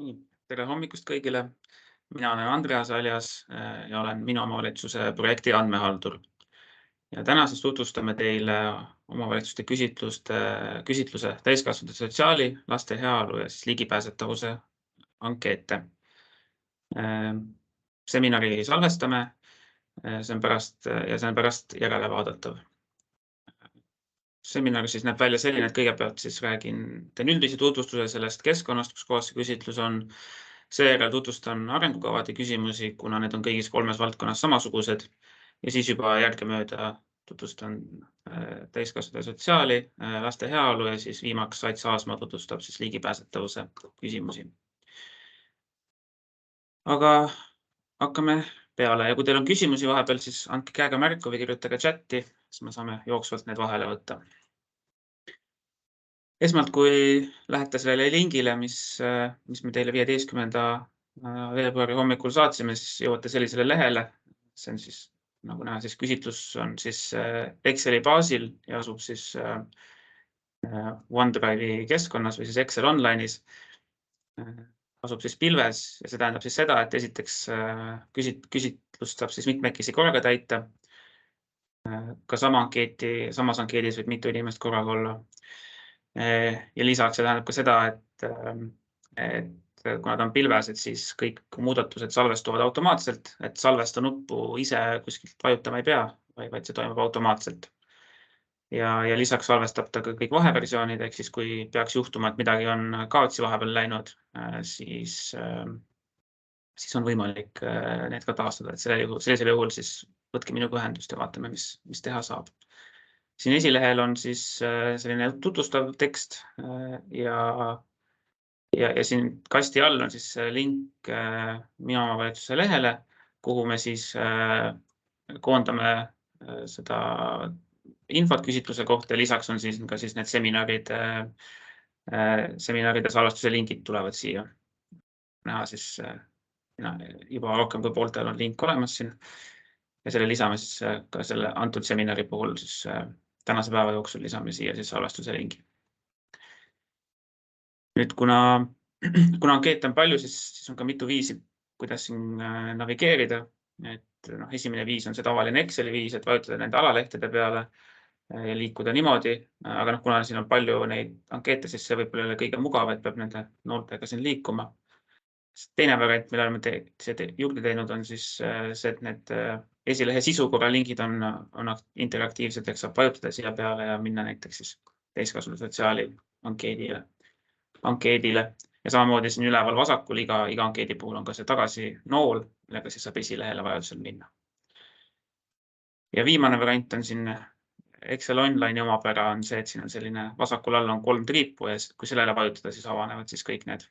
Nii, tere hommikust kõigile. Mina olen Andreas Aljas ja olen minu omavalitsuse projekti andmehaldur. Ja täna siis tutvustame teile omavalitsuste küsitluse täiskasvanute sotsiaali, laste heaolu ja siis ligipääsetavuse ankeete. Seminari salvestame, see on pärast järele vaadatav. Seminar siis näeb välja selline, et kõigepealt siis teen üldise tutvustuse sellest keskkonnast, kus kohas see küsitlus on. Seejärel tutvustan arengukavade küsimusi, kuna need on kõigis 3 valdkonnas samasugused. Ja siis juba järgemööda tutvustan täiskasvanute sotsiaali, laste heaolu ja siis viimaks Ait Saasma tutvustab siis ligipääsetavuse küsimusi. Aga hakkame peale ja kui teil on küsimusi vahepeal, siis andke käega märku või kirjutage chatti, siis me saame jooksvalt need vahele võtta. Esmalt, kui lähete sellele lingile, mis me teile 15. veebruari hommikul saatsime, siis jõuate sellisele lehele. See on siis, nagu näha, siis küsitlus on siis Exceli baasil ja asub siis OneDrive'i keskkonnas või siis Excel Online'is. Asub siis pilves ja see tähendab siis seda, et esiteks küsitlust saab siis mitmekesi korraga täita. Ka samas ankeedis võib mitu inimest korraga olla. Ja lisaks see tähendab ka seda, et kuna ta on pilves, et siis kõik muudatused salvestuvad automaatselt, et salvesta nuppu ise kuskilt vajutama ei pea, vaid see toimub automaatselt. Ja lisaks salvestab ta ka kõik vaheversioonid, ehk siis kui peaks juhtuma, et midagi on kaotsi vahepeal läinud, siis on võimalik need ka taastada, et sellisel juhul siis võtke minuga ühendust ja vaatame, mis teha saab. Siin esilehel on siis selline tutvustav tekst ja siin kasti all on siis link minu omavalitsuse lehele, kuhu me siis koondame seda infot küsitluse kohta ja lisaks on siis ka siis need seminaride salvestuse lingid tulevad siia. Näha siis juba rohkem kui pooltel on link olemas siin ja selle lisame siis ka selle antud seminari puhul siis tänase päeva jooksul lisame siia siis salvestuse lingi. Nüüd, kuna ankeete on palju, siis on ka mitu viisi, kuidas siin navigeerida. Esimene viis on see tavaline Exceli viis, et vajutada nende alalehtede peale ja liikuda niimoodi. Aga kuna siin on palju neid ankeete, siis see võib olla kõige mugav, et peab nende nooltega siin liikuma. Teine variant, mille oleme juurde teinud, on siis see, et need esilehe sisukorra lingid on interaktiivsed, ehk saab vajutada siia peale ja minna näiteks siis täiskasvanute sotsiaali ankeedile. Ja samamoodi siin üleval vasakul iga ankeedi puhul on ka see tagasi nool, millega siis saab esilehele vajadusel minna. Ja viimane variant on siin Excel Online'i omapära on see, et siin on selline vasakul all on 3 triipu ja kui sellele vajutada, siis avanevad siis kõik need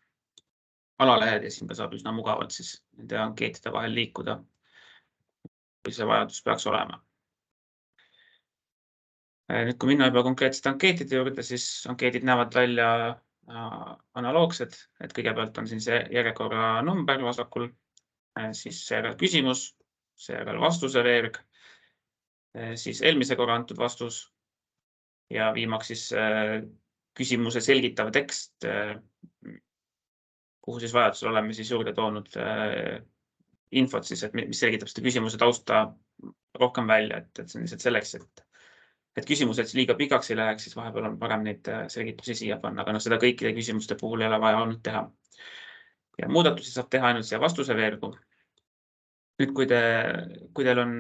alalehed ja siin ka saab üsna mugavalt siis nende ankeetide vahel liikuda, kui see vajadus peaks olema. Nüüd, kui minna juba konkreetsete ankeetide juurde, siis ankeedid näevad välja analoogsed, et kõigepealt on siin see järjekorra number vasakul, siis seejärel küsimus, seejärel vastuse veerg, siis eelmise korra antud vastus ja viimaks siis küsimuse selgitav tekst, kuhu siis vajadusel oleme siis juurde toonud infot siis, et mis selgitab seda küsimuse tausta rohkem välja, et see on lihtsalt selleks, et küsimused liiga pikaks ei läheks, siis vahepeal on parem neid selgitusi siia panna, aga seda kõikide küsimuste puhul ei ole vaja olnud teha. Ja muudatusi saab teha ainult siia vastuse veergu. Nüüd, kui teil on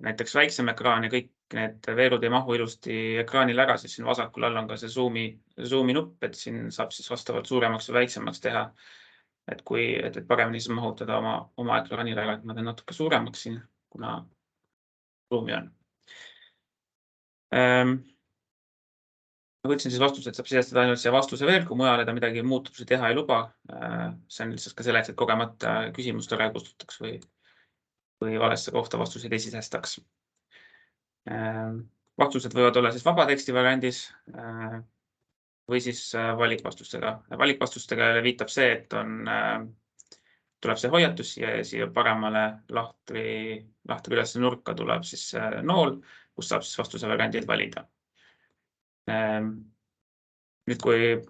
näiteks väiksem ekraan ja kõik need veerud ei mahu ilusti ekraanil ära, siis siin vasakul all on ka see zoomi nupp, et siin saab siis vastavalt suuremaks või väiksemaks teha, et paremini siis mahutada oma ekraanile ära, et ma teen natuke suuremaks siin, kuna ruumi on. Ma võtsin siis vastused, saab sisestada ainult siia vastuse veergu, mujale ta midagi muutusi teha ei luba. See on lihtsalt ka selleks, et kogemata küsimust ära kustutaks või valesse kohta vastuseid ei sisestaks. Vastused võivad olla siis vaba teksti variandis või siis valikvastustega. Valikvastustega viitab see, et tuleb see hoiatus ja siia paremale lahtri üles nurka tuleb siis nool, kus saab siis vastuse variandid valida. Nüüd, kui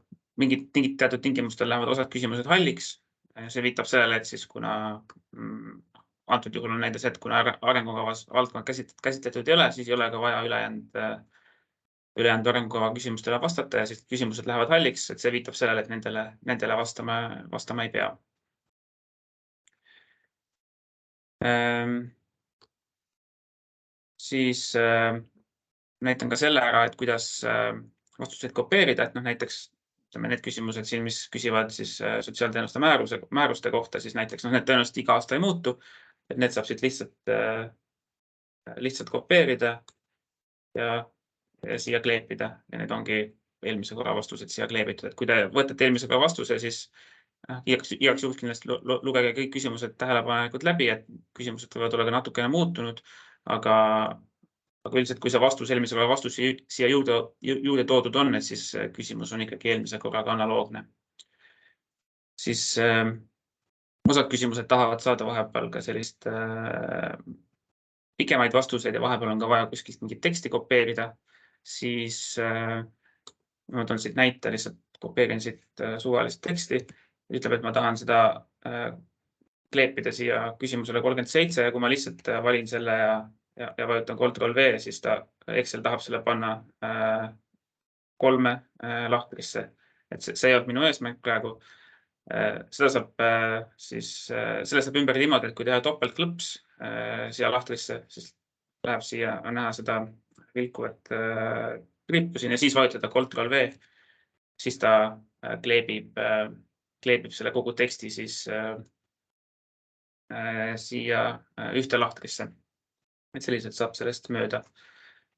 mingid teatud tingimustel lähevad osad küsimused halliks. See viitab sellele, et siis kuna antud juhul on näides, et kuna arengukavas valdkond käsitletud ei ole, siis ei ole ka vaja ülejäänud arengukava küsimustele vastata ja siis küsimused lähevad halliks, et see viitab sellele, et nendele vastama ei pea. Siis näitan ka selle ära, et kuidas vastuseid kopeerida, et näiteks need küsimused siin, mis küsivad siis sotsiaalteenuste määruste kohta, siis näiteks need tõenäoliselt iga aasta ei muutu, et need saab siit lihtsalt kopeerida ja siia kleepida ja need ongi eelmise korra vastused siia kleebitud, et kui te võtate eelmise korra vastuse, siis igaks juhuks kindlasti lugege kõik küsimused tähelepanelikult läbi, et küsimused võivad olla ka natukene muutunud, aga üldiselt, kui see vastus eelmise korra vastus siia juurde toodud on, et siis küsimus on ikkagi eelmise korraga analoogne. Siis osad küsimused tahavad saada vahepeal ka sellist pikemaid vastuseid ja vahepeal on ka vaja kuskilt mingit teksti kopeerida. Siis ma toon siit näite, lihtsalt kopeerin siit suvalist teksti. Ütleb, et ma tahan seda kleepida siia küsimusele 37 ja kui ma lihtsalt valin selle ja vajutan Ctrl-V, siis Excel tahab selle panna 3 lahtrisse. Et see ei olnud minu eesmärk praegu. Selle saab ümber niimoodi, et kui teha topeltklõps siia lahtrisse, siis läheb siia näha seda vilkuvat klippu siin ja siis vajutada Ctrl-V, siis ta kleebib selle kogu teksti siis siia ühte lahtrisse. Et selliselt saab sellest mööda.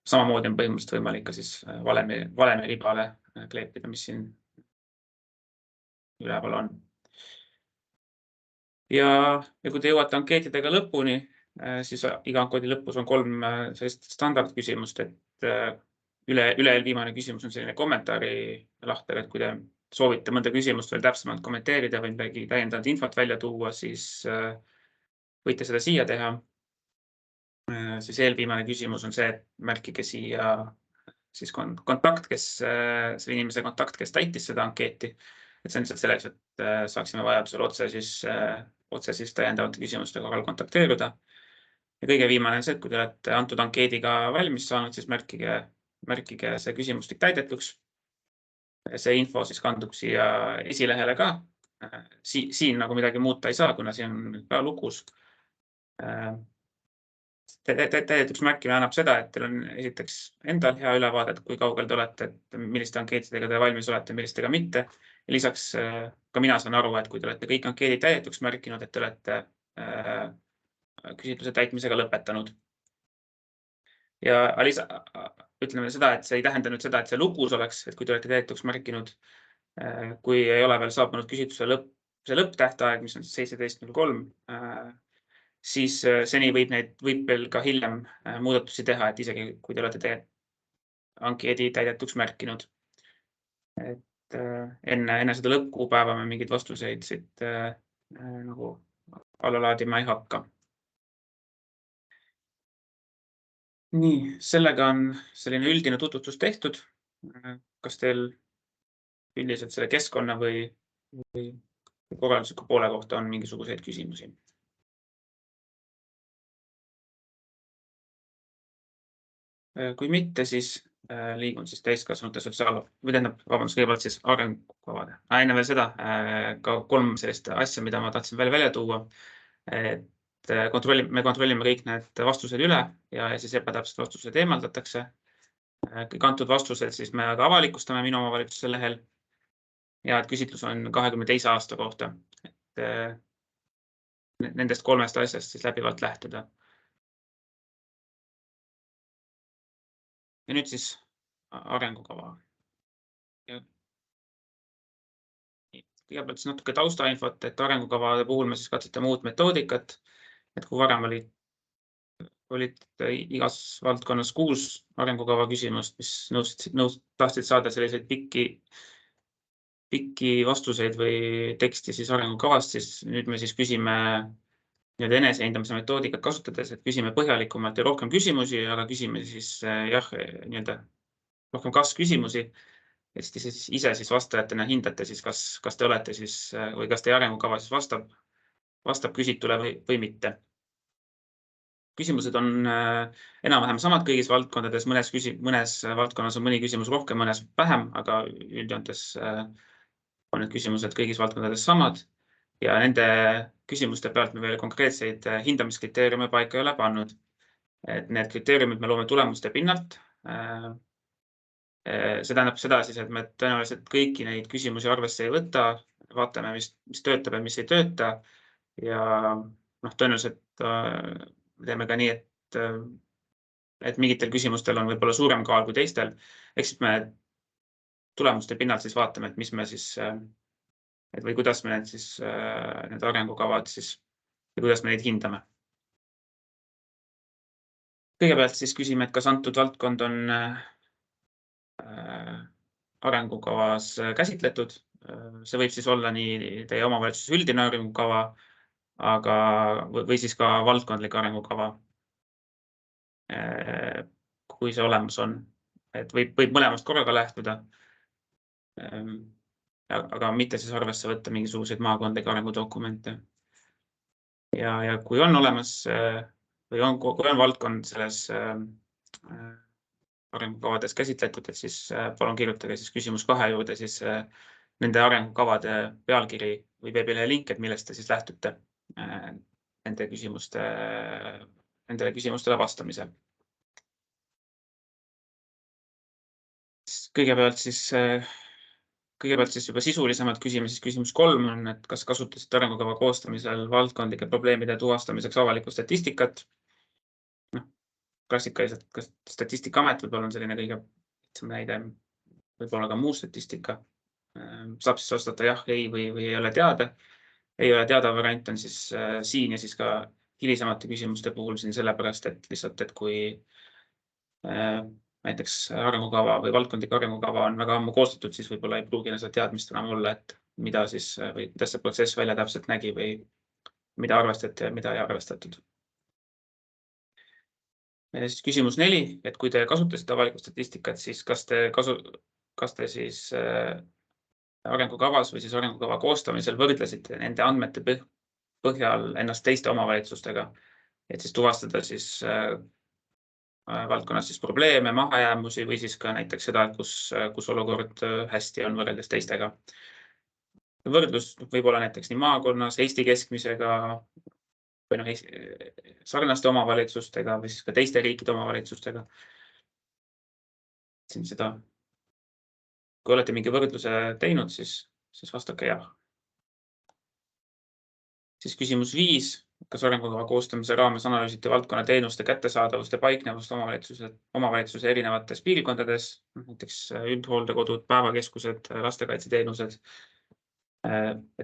Samamoodi on põhimõtteliselt võimalik ka siis valemi ribale kleepida, mis siin üleval on. Ja kui te jõuate ankeetidega lõpuni, siis iga ankeedi lõpus on 3 sellist standardküsimust, et üle-eelviimane küsimus on selline kommentaari lahter, et kui te soovite mõnda küsimust veel täpsemalt kommenteerida või midagi täiendavat infot välja tuua, siis võite seda siia teha. Siis eelviimane küsimus on see, et märkige siia siis kontakt, selle inimese kontakt, kes täitis seda ankeeti. Et see on lihtsalt selleks, et saaksime vajadusel otse siis täiendavate küsimuste korral kontakteeruda. Ja kõige viimane on see, et kui te olete antud ankeediga valmis saanud, siis märkige see küsimustik täidetuks. See info siis kandub siia esilehele ka. Siin nagu midagi muuta ei saa, kuna siin on ka lukus. Täidetuks märkimine annab seda, et teil on esiteks endal hea ülevaade, et kui kaugel te olete, et milliste ankeetidega te valmis olete, millistega mitte. Ja lisaks ka mina saan aru, et kui te olete kõik ankeedid täidetuks märkinud, et te olete küsitluse täitmisega lõpetanud. Ja ütleme seda, et see ei tähenda nüüd seda, et see lukus oleks, et kui te olete täidetuks märkinud, kui ei ole veel saabunud küsitluse lõpptähtaeg, mis on 17.03, siis seni võib veel ka hiljem muudatusi teha, et isegi kui te olete ankeedi täidetuks märkinud. Et enne seda lõppkuupäeva me mingeid vastuseid siit nagu alla laadima ei hakka. Nii, sellega on selline üldine tutvustus tehtud. Kas teil üldiselt selle keskkonna või korraldusliku poole kohta on mingisuguseid küsimusi? Kui mitte, siis liigun siis täiskasvanute kõigepealt siis arengukavade. Enne veel seda ka 3 sellist asja, mida ma tahtsin välja tuua. Me kontrollime kõik need vastused üle ja siis ebatäpsed vastused eemaldatakse. Kõik antud vastused siis me ka avalikustame minu omavalitsuse lehel ja et küsitlus on 22 aasta kohta. Nendest 3 asjast siis läbivalt lähtuda. Ja nüüd siis arengukava. Kõigepealt siis natuke taustainfot, et arengukavade puhul me siis katsetame uut metoodikat. Et kui varem olid igas valdkonnas 6 arengukava küsimust, mis tahtsid saada selliseid pikki vastuseid või teksti siis arengukavast, siis nüüd me siis küsime enesehindamise metoodikat kasutades, et küsime põhjalikumalt ja rohkem küsimusi, aga küsime siis rohkem kas-küsimusi. et siis ise siis vastajatena hindate siis, kas te olete siis või kas teie arengukava siis vastab küsitule või mitte. Küsimused on enam-vähem samad kõigis valdkondades, mõnes valdkonnas on mõni küsimus rohkem, mõnes vähem, aga üldjoontes on need küsimused kõigis valdkondades samad ja nende küsimuste pealt me veel konkreetseid hindamiskriteeriume paika ei ole pannud. Et need kriteeriumid me loome tulemuste pinnalt. See tähendab seda siis, et me tõenäoliselt kõiki neid küsimusi arvesse ei võta, vaatame, mis töötab ja mis ei tööta. Ja tõenäoliselt teeme ka nii, et mingitel küsimustel on võib-olla suurem kaal kui teistel. Ehk siis me tulemuste pinnalt siis vaatame, et mis me siis, või kuidas me need arengukavad siis, või kuidas me neid hindame. Kõigepealt siis küsime, et kas antud valdkond on arengukavas käsitletud. See võib siis olla nii teie omavalitsuse üldine arengukava, või siis ka valdkondlik arengukava, kui see olemas on. Et võib mõlemast korraga lähtuda, aga mitte siis arvesse võtta mingisuguseid maakondlikke arengudokumente. Ja kui on olemas või kui on valdkond selles arengukavades käsitletud, et siis palun kirjutage siis küsimus 2 juurde siis nende arengukavade pealkiri või veebilehe link, et millest te siis lähtute nendele küsimustele vastamisel. Kõigepealt siis juba sisulisemalt küsime, siis küsimus 3 on, et kas kasutasite arengukava koostamisel valdkondlike probleemide tuvastamiseks avalikku statistikat. Klassikaliselt, kas Statistikaamet võib-olla on selline kõige näide, võib-olla ka muu statistika. Saab siis vastata jah, ei või ei ole teada. Ei ole teada variant on siis siin ja siis ka hilisemate küsimuste puhul siin sellepärast, et lihtsalt, et kui näiteks arengukava või valdkondlik arengukava on väga ammu koostatud, siis võib-olla ei pruugi seda teadmist enam olla, et mida siis või kuidas see protsess välja täpselt nägi või mida arvestati ja mida ei arvestatud. Siis küsimus 4, et kui te kasutasite avalikku statistikat, siis kas te siis arengukavas või siis arengukava koostamisel võrdlesite nende andmete põhjal ennast teiste omavalitsustega, et siis tuvastada siis valdkonnas siis probleeme, mahajäämusi või siis ka näiteks seda, kus olukord hästi on võrreldes teistega. Võrdlus võib olla näiteks nii maakonnas, Eesti keskmisega või sarnaste omavalitsustega või siis ka teiste riikide omavalitsustega. Kui olete mingi võrdluse teinud, siis vastake jah. Siis küsimus 5, kas arengukava koostamise raames analüüsiti valdkonna teenuste kättesaadavust ja paiknevust omavalitsuse erinevates piirkondades, näiteks üldhooldekodud, päevakeskused, lastekaitseteenused.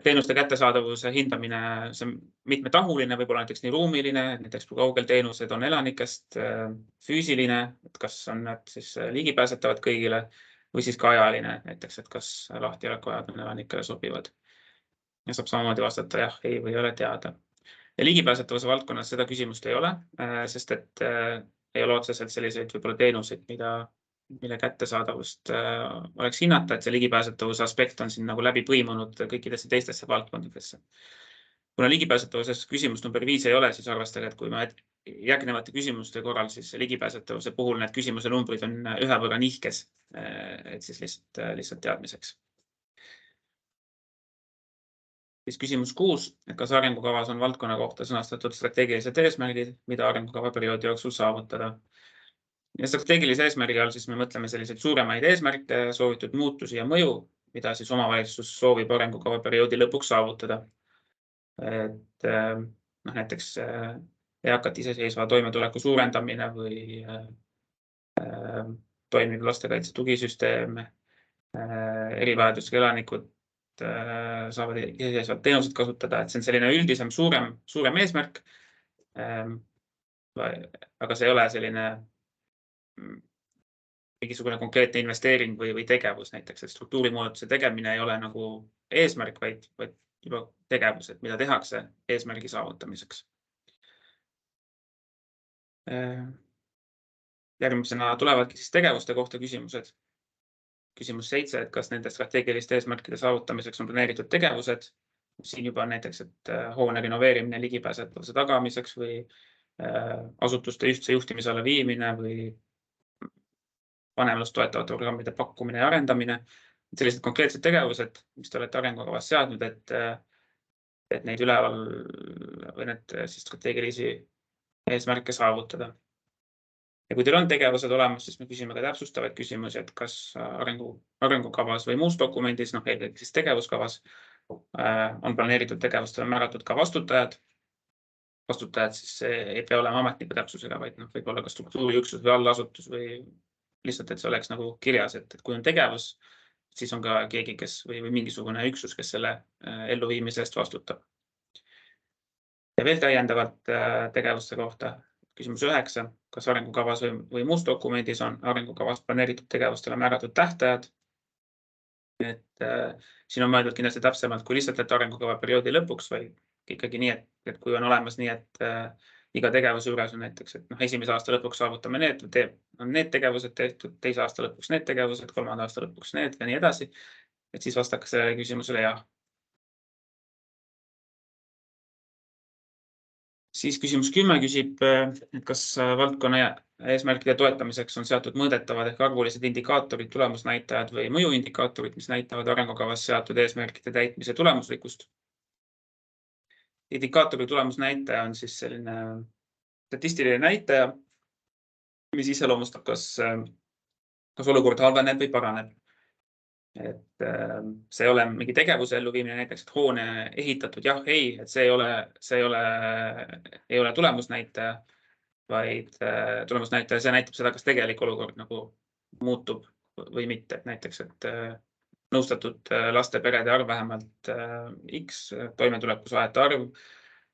Teenuste kättesaadavuse hindamine, see on mitmetahuline, võib-olla näiteks nii ruumiline, näiteks kui kaugel teenused on elanikest, füüsiline, et kas on need siis ligipääsetavad kõigile või siis ka ajaline, näiteks, et kas lahtiolekuajad on elanikele sobivad. Ja saab samamoodi vastata jah, ei või ei ole teada. Ja ligipääsetavuse valdkonnas seda küsimust ei ole, sest et ei ole otseselt selliseid võib-olla teenuseid, mille kättesaadavust oleks hinnata, et see ligipääsetavuse aspekt on siin nagu läbi põimunud kõikidesse teistesse valdkondadesse. Kuna ligipääsetavuse küsimus number 5 ei ole, siis arvestage, et kui me järgnevate küsimuste korral, siis ligipääsetavuse puhul need küsimuse numbrid on ühe võrra nihkes, et siis lihtsalt teadmiseks. Siis küsimus 6, et kas arengukavas on valdkonna kohta sõnastatud strateegilised eesmärgid, mida arengukava perioodi jooksul saavutada. Ja strateegilise eesmärgi all siis me mõtleme selliseid suuremaid eesmärke, soovitud muutusi ja mõju, mida siis omavalitsus soovib arengukava perioodi lõpuks saavutada. Et näiteks eakate iseseisva toimetuleku suurendamine või toimiv lastekaitse tugisüsteem, erivajadusega elanikud saavad iseseisvad teenused kasutada, et see on selline üldisem suurem eesmärk. Aga see ei ole selline mingisugune konkreetne investeering või tegevus näiteks, et struktuurimuudatuse tegemine ei ole nagu eesmärk, vaid juba tegevus, et mida tehakse eesmärgi saavutamiseks. Järgmisena tulevadki siis tegevuste kohta küsimused. Küsimus 7, et kas nende strateegiliste eesmärkide saavutamiseks on planeeritud tegevused. Siin juba on näiteks, et hoone renoveerimine ligipääsetavuse tagamiseks või asutuste ühtse juhtimise alla viimine või vanemlust toetavate programmide pakkumine ja arendamine. Sellised konkreetsed tegevused, mis te olete arengukavas seadnud, et neid üleval või need siis strateegilisi eesmärke saavutada. Ja kui teil on tegevused olemas, siis me küsime ka täpsustavaid küsimusi, et kas arengukavas või muus dokumendis, eelkõige siis tegevuskavas, on planeeritud tegevustele määratud ka vastutajad. Vastutajad siis ei pea olema ametniku täpsusega, vaid võib olla ka struktuuriüksus või allasutus või lihtsalt, et see oleks nagu kirjas, et kui on tegevus, siis on ka keegi, kes või mingisugune üksus, kes selle elluviimise eest vastutab. Ja veel täiendavalt tegevuste kohta. Küsimus 9, kas arengukavas või muus dokumendis on arengukavas planeeritud tegevustele määratud tähtajad. Siin on mõeldud kindlasti täpsemalt kui lihtsalt, et arengukava perioodi lõpuks, või ikkagi nii, et kui on olemas nii, et iga tegevuse juures on näiteks, et esimese aasta lõpuks saavutame need tegevused tehtud, teise aasta lõpuks need tegevused, kolmanda aasta lõpuks need ja nii edasi. Et siis vastaks sellele küsimusele jah. Siis küsimus 10 küsib, et kas valdkonna eesmärkide toetamiseks on seatud mõõdetavad ehk arvulised indikaatorid, tulemusnäitajad või mõjuindikaatorid, mis näitavad arengukavas seatud eesmärkide täitmise tulemuslikkust. Indikaatori tulemusnäitaja on siis selline statistiline näitaja, mis iseloomustab, kas olukord halveneb või paraneb. Et see ei ole mingi tegevuse elluviimine, näiteks, et hoone ehitatud, jah, ei, et see ei ole tulemusnäitaja, vaid tulemusnäitaja, see näitab seda, kas tegelik olukord nagu muutub või mitte. Et näiteks, et nõustatud laste perede arv vähemalt X, toimetulekusaajate arv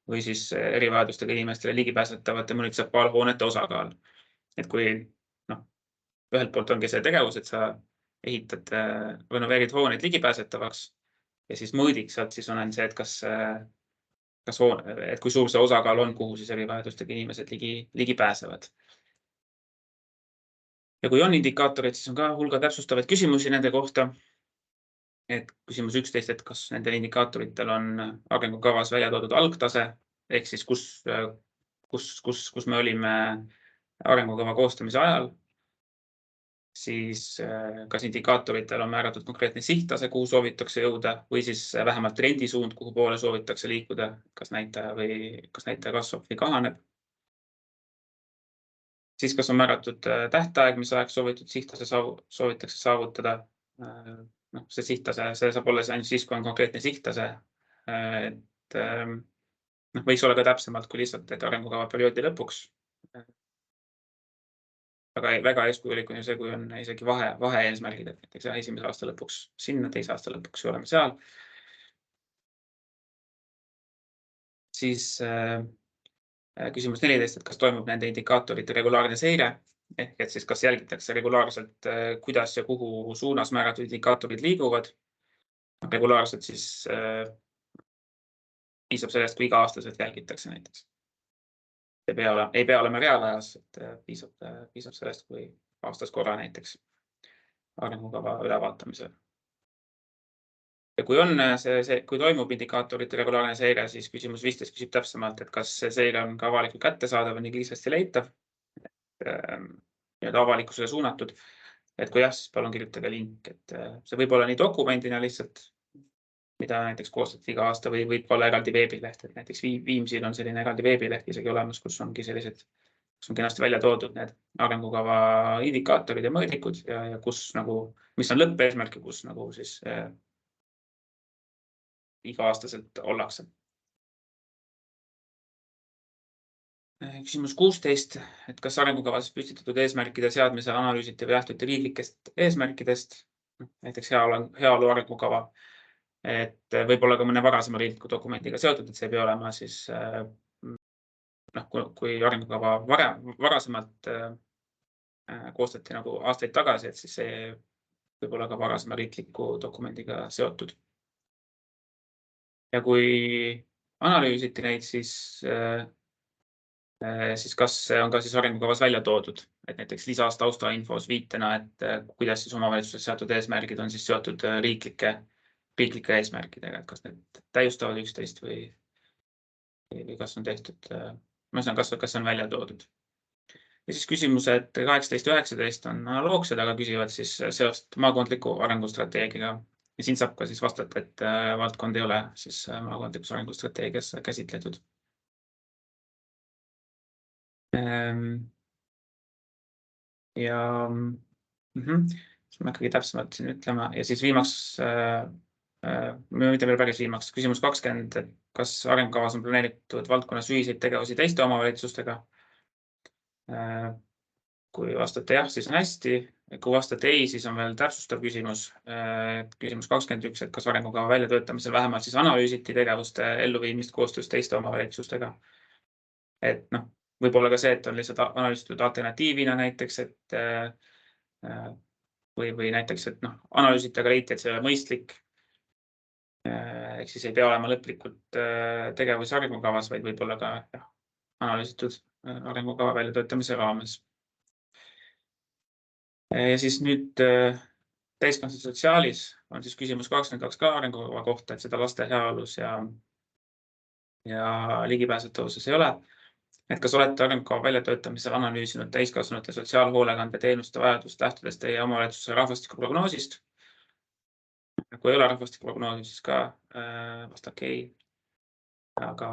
või siis erivajadustega inimestele ligipääsetavate munitsipaalhoonete osakaal. Et kui ühelt poolt ongi see tegevus, et sa ehitad, renoveerid hooneid ligipääsetavaks ja siis mõõdik sealt siis on see, et kui suur see osakaal on, kuhu siis erivajadustega inimesed ligi pääsevad. Ja kui on indikaatorid, siis on ka hulga täpsustavaid küsimusi nende kohta. Et küsimus 11, et kas nendel indikaatoritel on arengukavas välja toodud algtase, ehk siis kus me olime arengukava koostamise ajal. Siis kas indikaatoritel on määratud konkreetne sihttase, kuhu soovitakse jõuda, või siis vähemalt trendisuund, kuhu poole soovitakse liikuda, kas näitaja kasvab või kahaneb. Siis kas on määratud tähtaeg, mis ajaks soovitud sihttase soovitakse saavutada. See sihttase, see saab olla ainult siis, kui on konkreetne sihttase. Võiks olla ka täpsemalt kui lihtsalt, et arengukava perioodi lõpuks. Väga eeskujulik on ju see, kui on isegi vahe-eesmärgid, et näiteks esimese aasta lõpuks sinna, teise aasta lõpuks oleme seal. Siis küsimus 14, et kas toimub nende indikaatorite regulaarne seire, ehk et siis kas jälgitakse regulaarselt, kuidas ja kuhu suunas määratud indikaatorid liiguvad. Regulaarselt siis piisab sellest, kui iga-aastaselt jälgitakse näiteks. Ei pea olema reaalajas, et piisab sellest, kui aastas korra näiteks arengukava ülevaatamisel. Ja kui toimub indikaatorite regulaarne seire, siis küsimus 15 küsib täpsemalt, et kas see seire on ka avalikult kättesaadav või lihtsasti leitav, avalikkusele suunatud. Et kui jah, siis palun kirjutage link, et see võib olla nii dokumendina lihtsalt, mida näiteks koostati iga aasta või võib olla eraldi veebileht, et näiteks Viimsil on selline eraldi veebileht isegi olemas, kus ongi sellised, kus on kenasti välja toodud need arengukava indikaatorid ja mõõdikud ja mis on lõppeesmärk ja kus siis iga-aastaselt ollakse. Küsimus 16, et kas arengukavas püstitatud eesmärkide seadmise analüüsiti või lähtuti riiklikest eesmärkidest, näiteks heaolu arengukava. Et võib olla ka mõne varasema riikliku dokumendiga seotud, et see ei pea olema siis, kui arengukava varasemalt koostati aastaid tagasi, et siis see võib olla ka varasema riikliku dokumendiga seotud. Ja kui analüüsiti neid, siis siis kas see on ka siis arengukavas välja toodud, et näiteks lisas taustainfos viitena, et kuidas siis omavalitsuses seatud eesmärgid on siis seotud riiklike eesmärkidega, et kas need täiustavad üksteist või kas on tehtud, ma saan, kas see on välja toodud. Ja siis küsimused 18-19 on analoogsed, aga küsivad siis seost maakondliku arengustrateegiaga. Ja siin saab ka siis vastata, et valdkond ei ole siis maakondlikus arengustrateegias käsitletud. Ja siis ma ikkagi täpsemalt siin ütlema. Ja siis viimaks, mitte veel päris viimaks, küsimus 20, et kas arengukavas on planeeritud valdkonnas ühiseid tegevusi teiste omavalitsustega? Kui vastate jah, siis on hästi. Kui vastate ei, siis on veel täpsustav küsimus. Küsimus 21, et kas arengukava väljatöötamisel vähemalt siis analüüsiti tegevuste elluviimist koostöös teiste omavalitsustega. Et noh, võib-olla ka see, et on lihtsalt analüüsitud alternatiivina näiteks, et või näiteks, et noh, analüüsite, aga leiti, et see ei ole mõistlik. Ehk siis ei pea olema lõplikult tegevus arengukavas, vaid võib-olla ka analüüsitud arengukava väljatöötamise raames. Ja siis nüüd täiskasvanud sotsiaalis on siis küsimus 22 ka arengukava kohta, et seda laste heaolus ja ligipääsetavuses ei ole. Et kas olete arengukava väljatöötamisel analüüsinud täiskasvanute sotsiaalhoolekande teenuste vajadust lähtudes teie omavalitsuse rahvastikuprognoosist? Kui ei ole rahvastikuprognoosi, siis ka vastake ei. Aga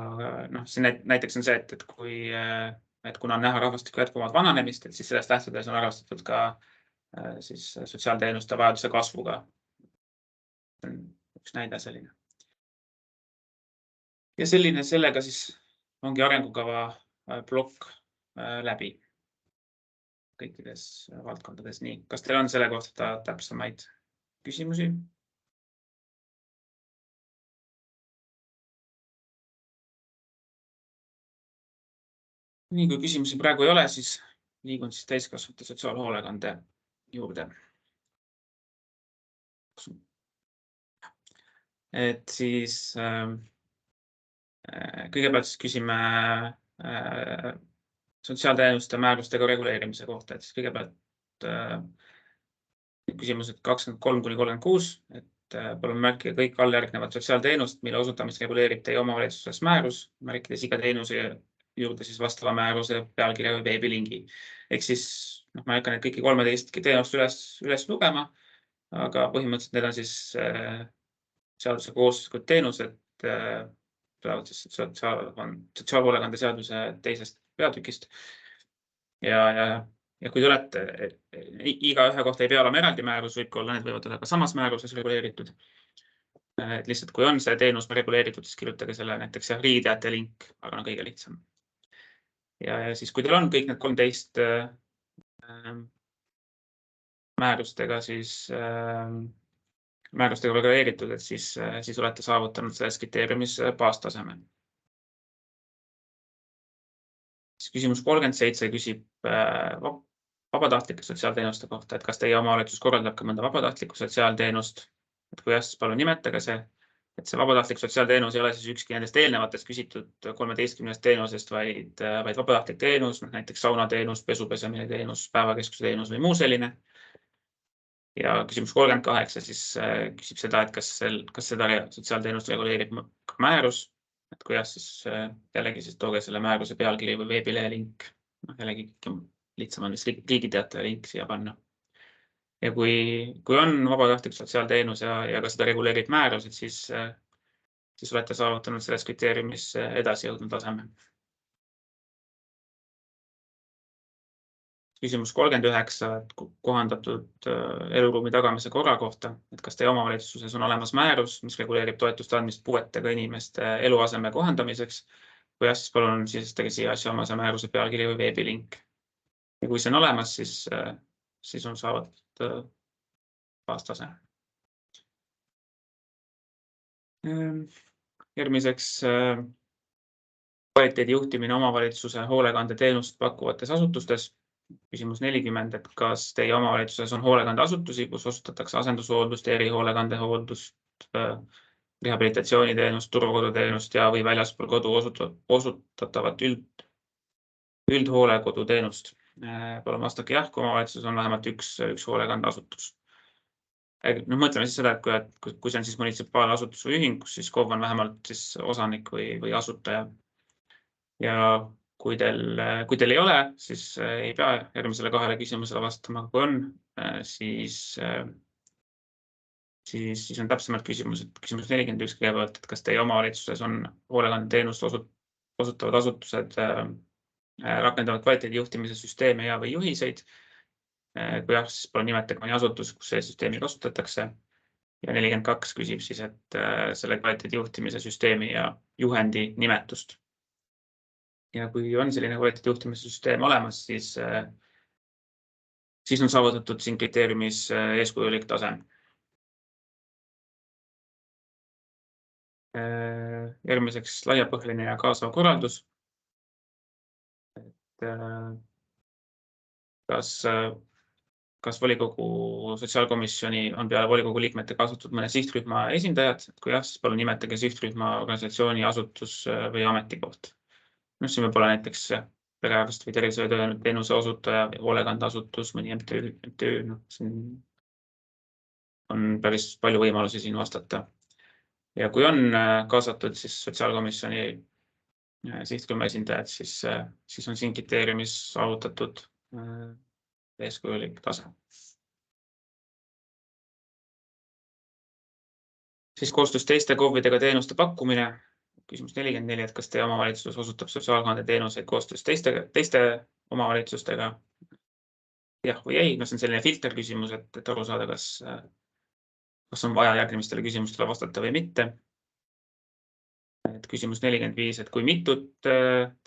noh, siin näiteks on see, et kuna on näha rahvastiku jätkuvat vananemist, et siis sellest lähtudes on arvestatud ka siis sotsiaalteenuste vajaduse kasvuga. Üks näide selline. Ja sellega siis ongi arengukava plokk läbi kõikides valdkondades. Nii, kas teil on selle kohta täpsemaid küsimusi? Nii, kui küsimusi praegu ei ole, siis liigun siis täiskasvanute sotsiaalhoolekande juurde. Et siis kõigepealt siis küsime sotsiaalteenuste määrustega reguleerimise kohta. Et siis kõigepealt küsimused 23-36, et palun märkige kõik alljärgnevad sotsiaalteenust, mille osutamist reguleerib teie omavalitsuses määrus, märkides iga teenuse juurde siis vastava määruse pealkirja või veebilingi. Ehk siis ma ei hakka need kõiki 13 teenust üles lugema, aga põhimõtteliselt need on siis seaduse kohustuslikud teenused, tulevad siis sotsiaalhoolekande seaduse teisest peatükist. Ja kui te olete, iga ühe kohta ei pea olema eraldi määrus, võib ka olla, need võivad olla ka samas määruses reguleeritud. Et lihtsalt kui on see teenus reguleeritud, siis kirjutage selle näiteks riigiteate link, aga on kõige lihtsam. Ja siis kui teil on kõik need 13 määrustega reguleeritud, et siis olete saavutanud selles kriteeriumis baastaseme. Küsimus 37 küsib vabatahtlike sotsiaalteenuste kohta, et kas teie omavalitsus korraldab ka mõnda vabatahtlikku sotsiaalteenust, et kui jah, siis palun nimetage see, et see vabatahtlik sotsiaalteenus ei ole siis ükski nendest eelnevatest küsitud 13 teenusest, vaid vabatahtlik teenus, näiteks saunateenus, pesupesemine teenus, päevakeskuse teenus või muu selline. Ja küsimus 38 siis küsib seda, et kas seda sotsiaalteenust reguleerib määrus, et kui jah, siis jällegi siis tooge selle määruse pealkiri või veebilehe link. Jällegi lihtsam on riigiteate link siia panna. Ja kui on vabatahtlik sotsiaalteenus ja ka seda reguleerib määrus, et siis olete saavutanud selles kriteeriumis edasi jõudnud taseme. Küsimus 39, kohandatud eluruumi tagamise korra kohta, et kas teie omavalitsuses on olemas määrus, mis reguleerib toetuste andmist puuetega inimeste eluaseme kohandamiseks, või jah, siis palun sisestage siia asjaomase määruse pealkiri või veebilink. Ja kui see on olemas, siis on saavutatud baastase. Järgmiseks kvaliteedi juhtimine omavalitsuse hoolekandeteenust pakkuvates asutustes. Küsimus 40, et kas teie omavalitsuses on hoolekandeasutusi, kus osutatakse asendushooldust, erihoolekandehooldust, rehabilitatsiooniteenust, turvakoduteenust ja või väljaspool kodu osutatavat üldhoolekoduteenust. Palun vastake jah, kui omavalitsuses on vähemalt üks hoolekandeasutus. Mõtleme siis seda, et kui see on siis munitsipaalasutus või ühing, kus siis KOV on vähemalt siis osanik või asutaja. Ja kui teil ei ole, siis ei pea järgmisele 2 küsimusele vastama. Kui on, siis on täpsemalt küsimus 41 kõigepealt, et kas teie omavalitsuses on hoolekandeteenust osutavad asutused rakendavad kvaliteedijuhtimise süsteeme ja või juhiseid. Kui jah, siis palun nimetage mõni asutus, kus see süsteemi kasutatakse. Ja 42 küsib siis, et selle kvaliteedijuhtimise süsteemi ja juhendi nimetust. Ja kui on selline kvaliteedijuhtimise süsteem olemas, siis on saavutatud siin kriteeriumis eeskujulik tase. Järgmiseks laiapõhjaline ja kaasav korraldus. Kas volikogu sotsiaalkomisjoni on peale volikogu liikmete kaasatud mõne sihtrühma esindajad? Kui jah, siis palun nimetage sihtrühma organisatsiooni, asutus või ametikoht. Siin võib olla näiteks perearst või tervishoiuteenuse osutaja, hoolekandeasutus, mõni MTÜ. Siin on päris palju võimalusi siin vastata. Ja kui on kaasatud siis sotsiaalkomisjoni sihtrühma esindajad, siis on siin kriteeriumis saavutatud eeskujulik tase. Siis koostöös teiste KOV-idega teenuste pakkumine. Küsimus 44, et kas teie omavalitsus osutab sotsiaalkandeteenuseid koostöös teiste omavalitsustega? Jah või ei? See on selline filter küsimus, et aru saada, kas on vaja järgmistele küsimustele vastata või mitte. Küsimus 45, et kui mitut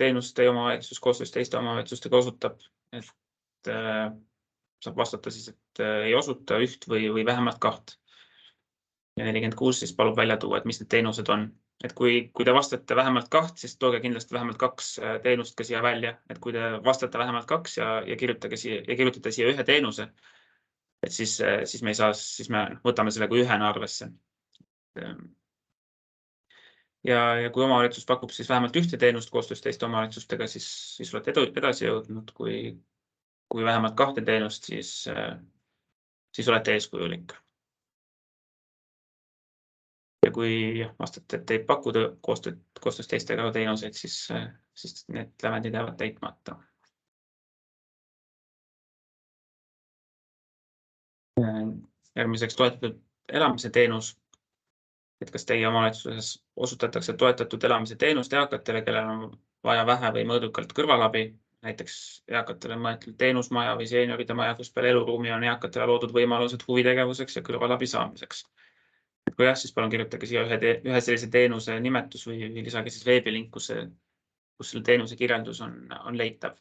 teenust teie omavalitsus koostöös teiste omavalitsustega osutab, et saab vastata siis, et ei osuta üht või vähemalt 2. Ja 46 siis palub välja tuua, et mis need teenused on. Et kui te vastate vähemalt 2, siis tooge kindlasti vähemalt 2 teenust ka siia välja. Et kui te vastate vähemalt 2 ja kirjutate siia ühe teenuse, et siis me võtame selle kui ühena arvesse. Ja kui omavalitsus pakub siis vähemalt ühte teenust koostöös teiste omavalitsustega, siis olete edasi jõudnud. Kui vähemalt 2 teenust, siis olete eeskujulik. Ja kui vastate, et ei paku koostöös teistega teenuseid, siis need lävendid jäävad täitmata. Järgmiseks toetatud elamise teenus. Et kas teie omavalitsuses osutatakse toetatud elamise teenust eakatele, kellel on vaja vähe või mõõdukalt kõrvalabi, näiteks eakatele mõeldud teenusmaja või seenioride maja, kus peale eluruumi on eakatele loodud võimalused huvitegevuseks ja kõrvalabi saamiseks. Kui jah, siis palun kirjutage siia ühe sellise teenuse nimetus või lisage siis veebilink, kus selle teenuse kirjeldus on leitav.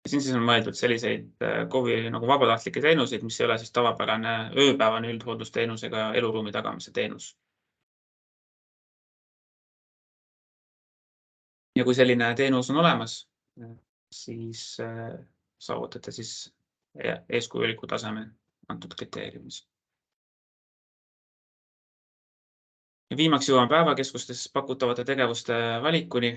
Siin siis on mõeldud selliseid KOV-i nagu vabatahtlikke teenuseid, mis ei ole siis tavapärane ööpäevane üldhooldusteenusega eluruumi tagamise teenus. Ja kui selline teenus on olemas, siis saavutate siis eeskujuliku taseme antud kriteeriumis. Ja viimaks jõuame päevakeskustes pakutavate tegevuste valikuni.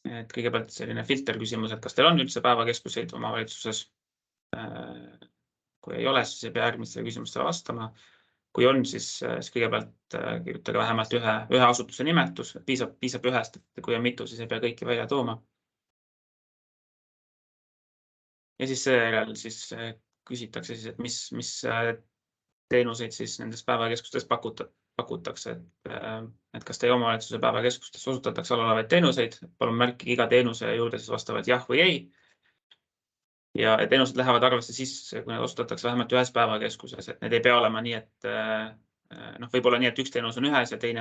Et kõigepealt selline filter küsimus, et kas teil on üldse päevakeskuseid omavalitsuses. Kui ei ole, siis ei pea järgmistele küsimustele vastama. Kui on, siis kõigepealt kirjutage vähemalt ühe asutuse nimetus. Piisab ühest, et kui on mitu, siis ei pea kõiki välja tooma. Ja siis seejärel küsitakse, et mis teenuseid siis nendes päevakeskustes pakutakse, et kas teie omavalitsuse päevakeskustes osutatakse alalevaid teenuseid. Palun märkige iga teenuse juurde siis vastavalt jah või ei. Ja teenused lähevad arvesse siis, kui need osutatakse vähemalt ühes päevakeskuses. Et need ei pea olema nii, et võib-olla nii, et üks teenus on ühes ja teine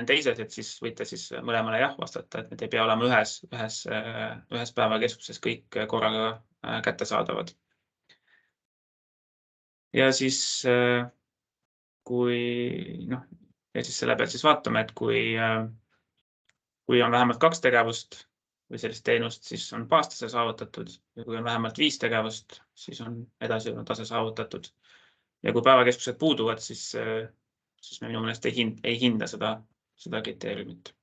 on teises, et siis võite siis mõlemale jah vastata, et need ei pea olema ühes päevakeskuses kõik korraga kättesaadavad. Ja siis selle pealt siis vaatame, et kui on vähemalt 2 tegevust või sellist teenust, siis on baastase saavutatud. Ja kui on vähemalt 5 tegevust, siis on edasijõudnud tase saavutatud. Ja kui päevakeskused puuduvad, siis me minu meelest ei hinda seda kriteeriumit.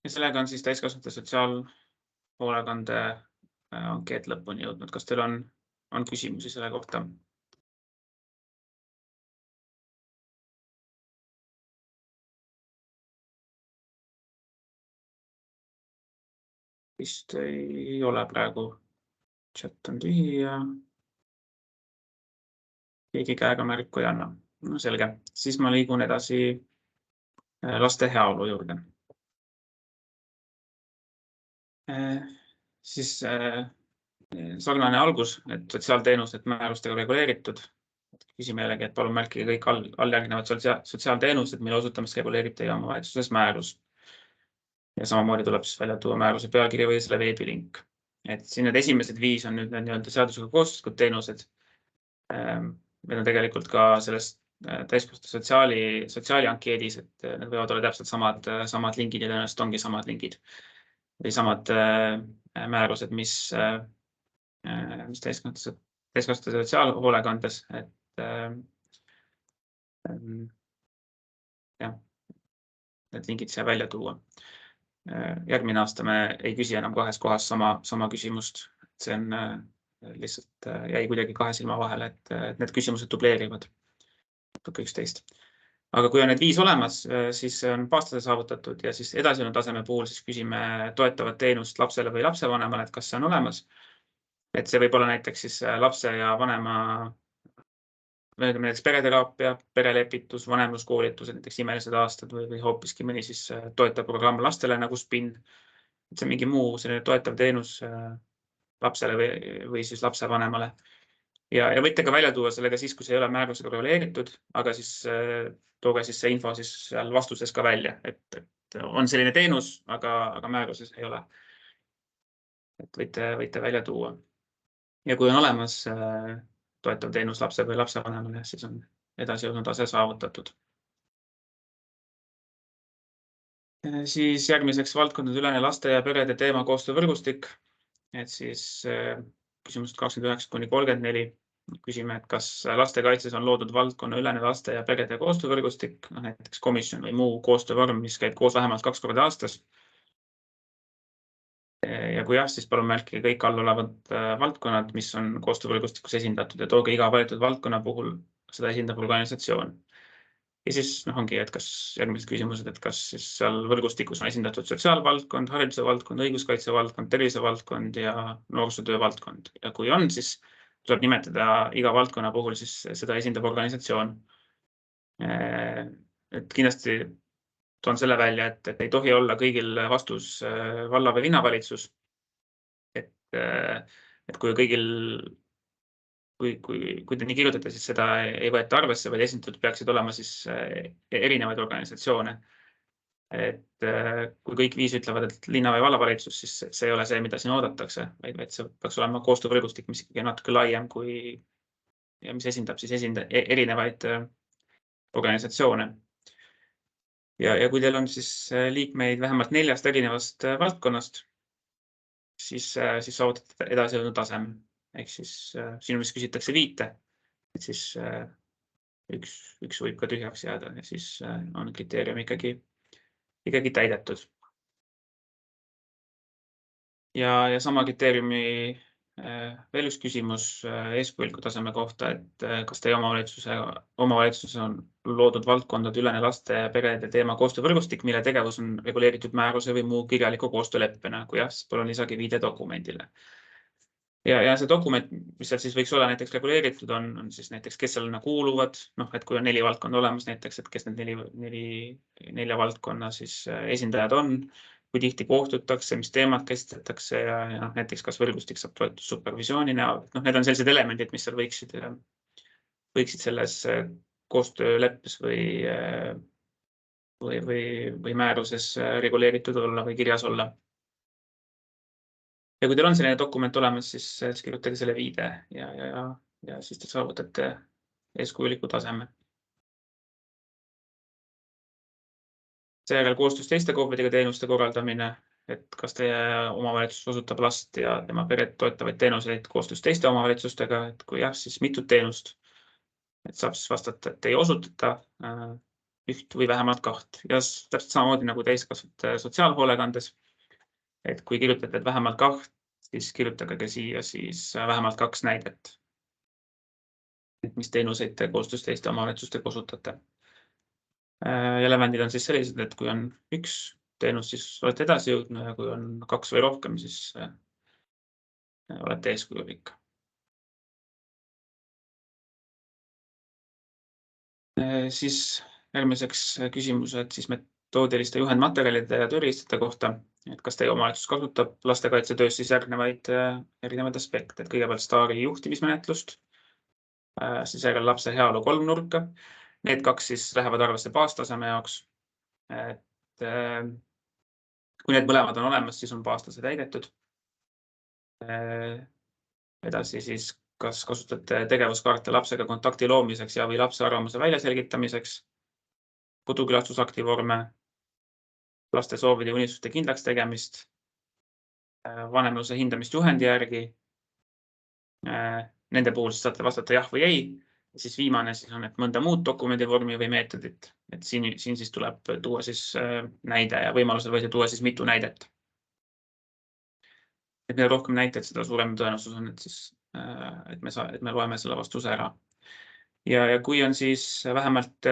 Ja sellega on siis täiskasvanute sotsiaalhoolekande ankeet lõpuni jõudnud. Kas teil on küsimusi selle kohta? Vist ei ole praegu. Chat on tühi ja keegi käega märku ei anna. No selge. Siis ma liigun edasi laste heaolu juurde. Siis sarnane algus, et sotsiaalteenused määrustega reguleeritud. Küsime jällegi, et palun märkige kõik alljärgnevad sotsiaalteenused, mille osutamist reguleerib teie omavalitsuses määrus. Ja samamoodi tuleb siis välja tuua määruse pealkiri või selle veebilink. Et siin need esimesed 5 on nüüd nii-öelda seadusega kohustuslikud teenused. Need on tegelikult ka sellest täiskasvanute sotsiaali ankeedis, et need võivad olla täpselt samad lingid ja tõenäoliselt ongi samad lingid või samad määrused, mis täiskasvanute sotsiaalhoolekandes, et jah, need lingid siia välja tuua. Järgmine aasta me ei küsi enam 2 kohas sama küsimust. See on lihtsalt jäi kuidagi 2 silma vahele, et need küsimused dubleerivad üksteist. Aga kui on need 5 olemas, siis on baastase saavutatud ja siis edasi taseme puhul siis küsime toetavat teenust lapsele või lapsevanemale, et kas see on olemas. Et see võib olla näiteks siis lapse ja vanema näiteks pereteraapia, perelepitus, vanemluskoolitused, näiteks imelised aastad või hoopiski mõni siis toetav programm lastele nagu SPIN. See on mingi muu selline toetav teenus lapsele või siis lapsevanemale. Ja võite ka välja tuua sellega siis, kui see ei ole määrusega reguleeritud, aga siis tooge siis see info siis seal vastuses ka välja, et on selline teenus, aga määruses ei ole. Et võite välja tuua. Ja kui on olemas toetav teenus lapse või lapsevanemale, siis on edasijõudnud tase saavutatud. Siis järgmiseks valdkondadeülene laste ja perede teema koostöövõrgustik. Et siis küsimused 29–34 küsime, et kas lastekaitses on loodud valdkonnaülene laste ja perede koostöövõrgustik, näiteks komisjon või muu koostöövorm, mis käib koos vähemalt 2 korda aastas. Ja kui jah, siis palun märkige kõik all olevad valdkonnad, mis on koostöövõrgustikus esindatud ja tooge iga valitud valdkonna puhul seda esindab organisatsioon. Ja siis ongi, et kas järgmised küsimused, et kas siis seal võrgustikus on esindatud sotsiaalvaldkond, hariduse valdkond, õiguskaitse valdkond, tervise valdkond ja noorsootöö valdkond. Ja kui on, siis tuleb nimetada iga valdkonna puhul siis seda esindab organisatsioon. Et kindlasti toon selle välja, et ei tohi olla kõigil vastus valla- või linnavalitsus. Et kui kõigil, kui te nii kirjutate, siis seda ei võeta arvesse, vaid esindatud peaksid olema siis erinevaid organisatsioone. Et kui kõik 5 ütlevad, et linna- või vallavalitsus, siis see ei ole see, mida siin oodatakse, vaid see peaks olema koostöövõrgustik, mis ikkagi natuke laiem ja mis esindab siis erinevaid organisatsioone. Ja kui teil on siis liikmeid vähemalt 4 erinevast valdkonnast, siis saavutate edasijõudnud taseme. Ehk siis sinu vist küsitakse 5, et siis üks võib ka tühjaks jääda ja siis on kriteerium ikkagi täidetud. Ja sama kriteeriumi veel üks küsimus eeskujuliku taseme kohta, et kas teie omavalitsuses on loodud valdkondadeülene laste ja perede teema koostöövõrgustik, mille tegevus on reguleeritud määruse või muu kirjaliku koostööleppena. Kui jah, siis palun lisage viide dokumendile. Ja see dokument, mis seal siis võiks olla näiteks reguleeritud, on siis näiteks, kes sellena kuuluvad, et kui on 4 valdkonda olemas näiteks, et kes need 4 valdkonna siis esindajad on, kui tihti kohtutakse, mis teemad käsitletakse ja näiteks kas võrgustik saab toetust supervisiooni näol. Need on sellised elemendid, mis seal võiksid selles koostööleppes või määruses reguleeritud olla või kirjas olla. Ja kui teil on selline dokument olemas, siis kirjutage selle viide ja siis te saavutate eeskujuliku taseme. Seejärel koostöös teiste KOV-idega teenuste korraldamine, et kas teie omavalitsus osutab last ja tema peret toetavaid teenuseid koostöös teiste omavalitsustega, et kui jah, siis mitut teenust. Et saab siis vastata, et ei osutata üht või vähemalt 2 ja täpselt samamoodi nagu täiskasvanute sotsiaalhoolekandes. Et kui kirjutate, et vähemalt 2, siis kirjutage ka siia siis vähemalt 2 näidet. Et mis teenuseid te koostöös teiste omavalitsustega osutate. Ja lävendid on siis sellised, et kui on 1 teenus, siis olete edasi jõudnud ja kui on 2 või rohkem, siis olete eeskujulik. Siis järgmiseks küsimused siis metoodiliste juhendmaterjalide ja tööriistade kohta. Et kas teie omavalitsus kasutab lastekaitsetöös siis järgnevaid erinevaid aspekte, et kõigepealt STAR-i juhtimismenetlust, siis järel lapse heaolu kolmnurka. Need 2 siis lähevad arvesse baastaseme jaoks. Et kui need mõlemad on olemas, siis on baastase täidetud. Edasi siis, kas kasutate tegevuskaarte lapsega kontakti loomiseks ja või lapse arvamuse väljaselgitamiseks, kodukülastusakti vorme, laste soovide ja unistuste kindlaks tegemist, vanemluse hindamist juhendi järgi. Nende puhul siis saate vastata jah või ei. Siis viimane siis on, et mõnda muud dokumendivormi või meetodit. Et siin siis tuleb tuua siis näide ja võimalusel võite tuua siis mitu näidet. Et mida rohkem näiteid, seda suurem tõenäosus on, et me loeme selle vastuse ära. Ja kui on siis vähemalt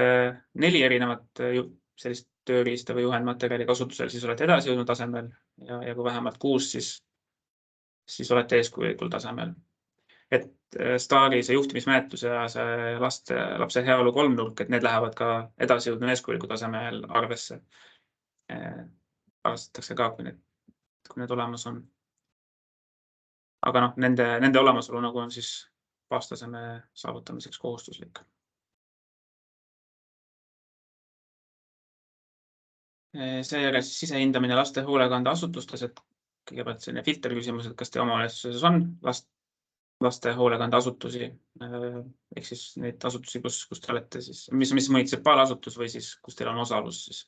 4 erinevat sellist tööriista või juhendmaterjali kasutusel, siis olete edasi jõudnud tasemel ja kui vähemalt 6, siis olete eeskujulikul tasemel. Et STAR-i see juhtimismenetlus ja see lapse heaolu kolmnurk, et need lähevad ka edasi jõudnud eeskujuliku tasemel arvesse. Arvestatakse ka, kui need olemas on. Aga nende olemasolu nagu on siis baastaseme saavutamiseks kohustuslik. Seejärel siis sisehindamine laste hoolekandeasutustes, et kõigepealt selline filter küsimus, et kas teie omavalitsuses on laste hoolekandeasutusi, ehk siis neid asutusi, kus te olete siis, mis munitsipaalasutus või siis, kus teil on osalus siis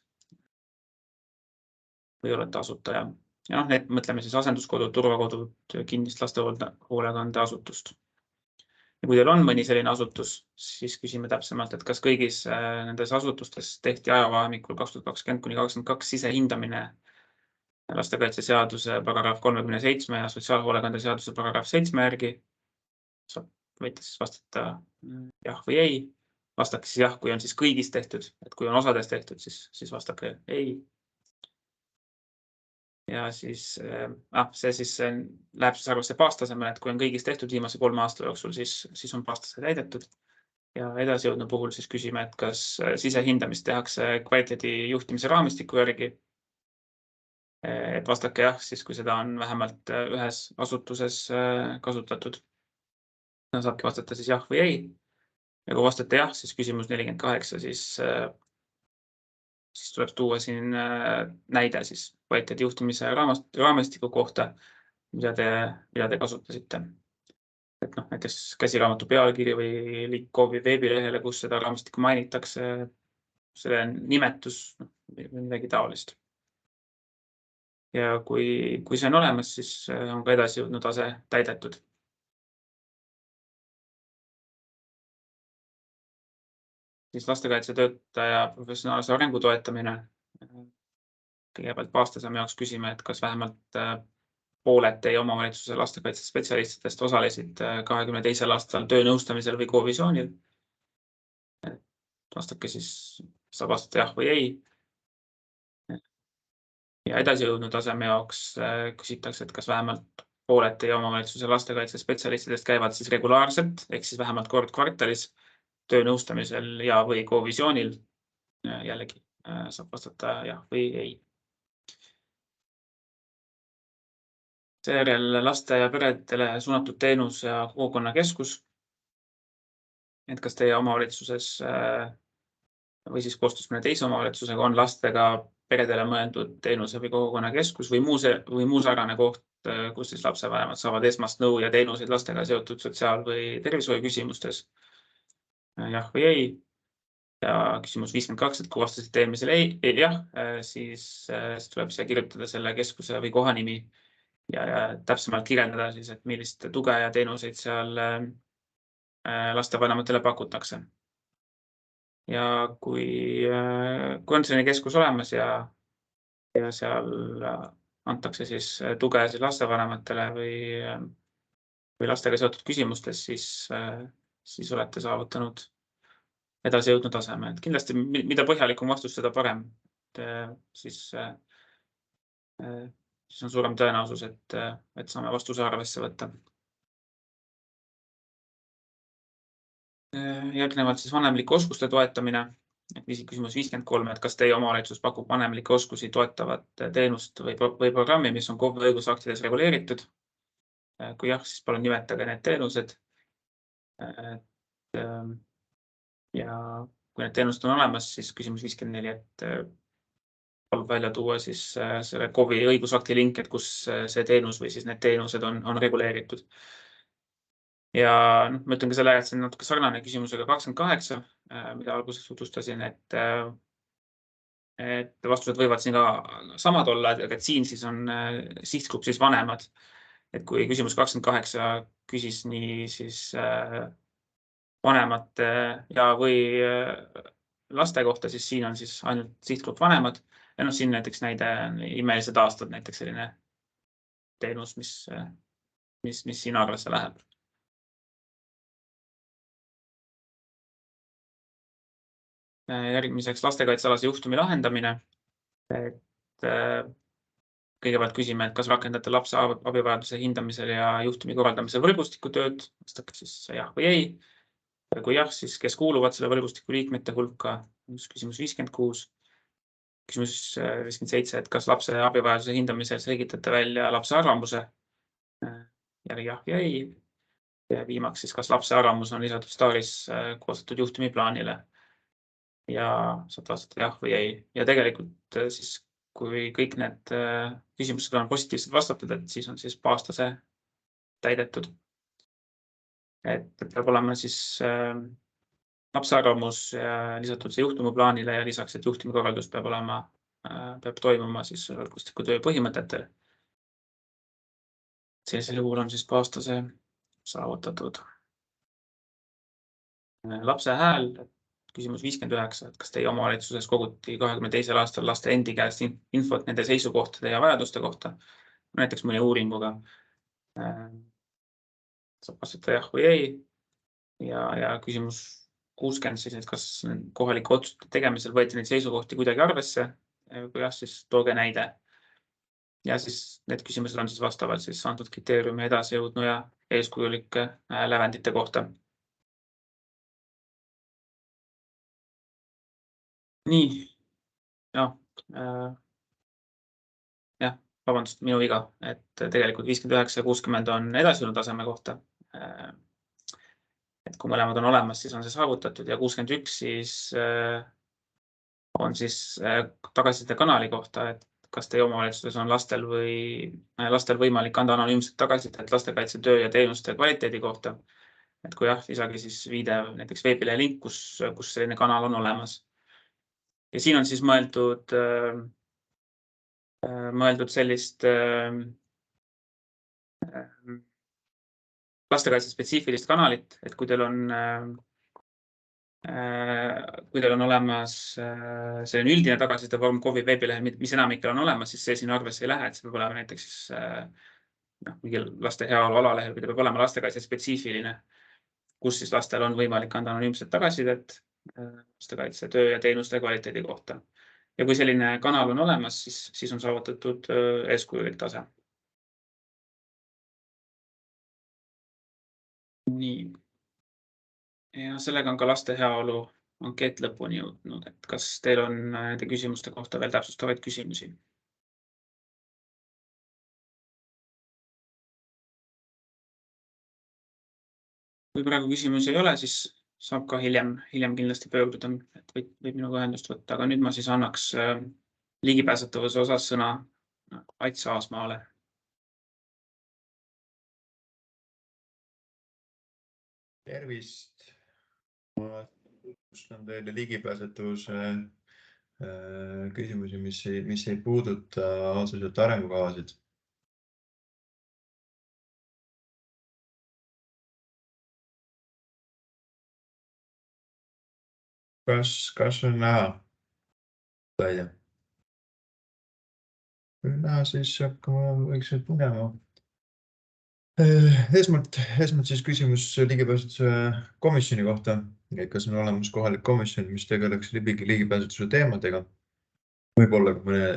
või olete asutaja. Ja need mõtleme siis asenduskodud, turvakodud, kinnist laste hoolekandeasutust. Ja kui teil on mõni selline asutus, siis küsime täpsemalt, et kas kõigis nendes asutustes tehti ajavahemikul 2020–2022 sisehindamine lastekaitseseaduse paragrahv 37 ja sotsiaalhoolekande seaduse paragrahv 7 järgi. Võite siis vastata jah või ei. Vastake siis jah, kui on siis kõigis tehtud, et kui on osades tehtud, siis vastake ei. Ja siis see siis läheb siis arvesse baastasemele, et kui on kõigis tehtud viimase 3 aasta jooksul, siis on baastase täidetud. Ja edasi jõudnud puhul siis küsime, et kas sisehindamist tehakse kvaliteedi juhtimise raamistiku järgi. Et vastake jah, siis kui seda on vähemalt ühes asutuses kasutatud. Saabki vastata siis jah või ei. Ja kui vastate jah, siis küsimus 48, siis tuleb tuua siin näide siis kvaliteedi juhtimise raamistiku kohta, mida te kasutasite. Et näiteks käsiraamatu pealkiri või LeakCode'i veebilehele, kus seda raamistikku mainitakse, selle nimetus või midagi taolist. Ja kui see on olemas, siis on ka edasi jõudnud tase täidetud. Siis lastekaitsetöötaja professionaalse arengu toetamine. Kõigepealt baastaseme jaoks küsime, et kas vähemalt pooled teie omavalitsuse lastekaitsespetsialistidest osalesid 2022. aastal töönõustamisel või kovisioonil. Vastake siis, saab vastata jah või ei. Ja edasi jõudnud taseme jaoks küsitakse, et kas vähemalt pooled teie omavalitsuse lastekaitsespetsialistidest käivad siis regulaarselt, ehk siis vähemalt kord kvartalis töönõustamisel ja või kovisioonil. Jällegi saab vastata jah või ei. Seejärel laste ja peredele suunatud teenus ja kogukonnakeskus. Et kas teie omavalitsuses või siis koostöös mõne teise omavalitsusega on lastega peredele mõeldud teenuse või kogukonnakeskus või muu sarnane koht, kus siis lapsevanemad saavad esmast nõu ja teenuseid lastega seotud sotsiaal- või tervishoiu küsimustes. Jah või ei. Ja küsimus 52, et kui vastasite eelmisele jah, siis tuleb siia kirjutada selle keskuse või koha nimi ja täpsemalt kirjeldada siis, et millist tuge ja teenuseid seal lastevanematele pakutakse. ja kui on selline keskus olemas ja seal antakse siis tuge siis lastevanematele või lastega seotud küsimustes, siis olete saavutanud edasi jõudnud taseme. Et kindlasti mida põhjalikum vastus, seda parem. Siis on suurem tõenäosus, et saame vastuse arvesse võtta. Järgnevalt siis vanemlike oskuste toetamine. Küsimus 53, et kas teie omavalitsus pakub vanemlikke oskusi toetavat teenust või programmi, mis on KOV õigusaktides reguleeritud? Kui jah, siis palun nimetage need teenused. Ja kui need teenused on olemas, siis küsimus 54, et palub välja tuua siis selle KOV-i õigusakti link, et kus see teenus või siis need teenused on reguleeritud. Ja ma ütlen ka selle, et see on natuke sarnane küsimusega 28, mida alguses tutvustasin, et vastused võivad siin ka samad olla, aga siin siis on sihtgrupp siis vanemad. Et kui küsimus 28 küsis nii siis vanemate ja või laste kohta, siis siin on siis ainult sihtgrupp vanemad. Ja siin näiteks näide imelised aastad, näiteks selline teenus, mis siin arvesse läheb. Järgmiseks lastekaitsealase juhtumi lahendamine. Kõigepealt küsime, et kas rakendate lapse abivajaduse hindamisel ja juhtumi korraldamisel võrgustiku tööd, vastake siis jah või ei. Kui jah, siis kes kuuluvad selle võrgustiku liikmete hulka, küsimus 56. Küsimus 57, et kas lapse abivajaduse hindamisel selgitate välja lapse arvamuse, jälle jah või ei. Ja viimaks siis, kas lapse arvamus on lisatud STAR-is koostatud juhtumiplaanile. Ja saab vastata jah või ei. Ja tegelikult siis, kui kõik need küsimused on positiivselt vastatud, et siis on siis baastase täidetud. Et peab olema siis lapse arvamus lisatud see juhtumiplaanile ja lisaks, et juhtumikorraldus peab toimuma siis võrgustiku töö põhimõtetel. Sellisel juhul on siis baastase saavutatud. Lapse hääl. Küsimus 59, et kas teie omavalitsuses koguti 2022. aastal laste endi käest infot nende seisukohtade ja vajaduste kohta, näiteks mõne uuringuga. Saab vastata jah või ei. Ja küsimus 60 siis, et kas kohalike otsuste tegemisel võeti neid seisukohti kuidagi arvesse? Kui jah, siis tooge näide. Ja siis need küsimused on siis vastavalt siis antud kriteeriumi edasi jõudnu ja eeskujulike lävendite kohta. Nii, jah, vabandust, minu viga, et tegelikult 59 ja 60 on edasinud taseme kohta. Et kui mõlemad on olemas, siis on see saavutatud ja 61 siis on siis tagasiside kanali kohta, et kas teie omavalitsuses on lastel võimalik anda anonüümset tagasisidet lastekaitsetöö ja teenuste kvaliteedi kohta. Et kui jah, lisagi siis viide näiteks veebilehe link, kus selline kanal on olemas. Ja siin on siis mõeldud sellist lastekaitse spetsiifilist kanalit, et kui teil on olemas selline üldine tagasiside vorm KOV-i veebilehel, mis enamikel on olemas, siis see siin arvesse ei lähe, et see peab olema näiteks mingi laste heaolu alalehel, või ta peab olema lastekaitse spetsiifiline, kus siis lastel on võimalik anda anonüümset tagasisidet lastekaitse töö ja teenuste kvaliteedi kohta. Ja kui selline kanal on olemas, siis on saavutatud eeskujulik tase. Nii. Ja sellega on ka laste heaolu ankeet lõpuni jõudnud. Et kas teil on nende küsimuste kohta veel täpsustavaid küsimusi? Kui praegu küsimusi ei ole, siis saab ka hiljem kindlasti pöörduda, et võib minuga ühendust võtta. Aga nüüd ma siis annaks ligipääsetavuse osas sõna Ait Saasmaale. Tervist! Ma tutvustan teile ligipääsetavuse küsimusi, mis ei puuduta otseselt arengukavasid. kas on näha? Välja. Näha, siis hakkama vaikselt minema. Esmalt siis küsimus ligipääsetuse komisjoni kohta. Kas on olemas kohalik komisjon, mis tegeleks ligipääsetuse teemadega? Võib-olla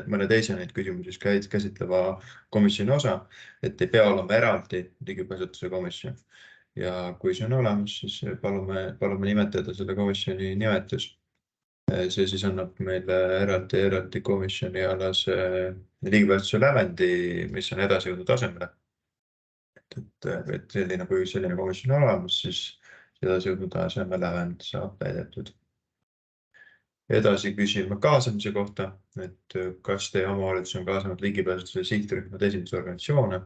mõne teise neid küsimusi käsitleva komisjoni osa, et ei pea olema eraldi ligipääsetuse komisjon. Ja kui see on olemas, siis palume nimetada selle komisjoni nimetus. See siis annab meile eraldi komisjoni alase ligipääsetuse lävendi, mis on edasi jõudnud tasemele. Et selline komisjon olemas, siis edasi jõudnud taseme lävend saab täidetud. Edasi küsime kaasamise kohta, et kas teie omavalitsus on kaasanud ligipääsetuse sihtrühmade esindusorganisatsioone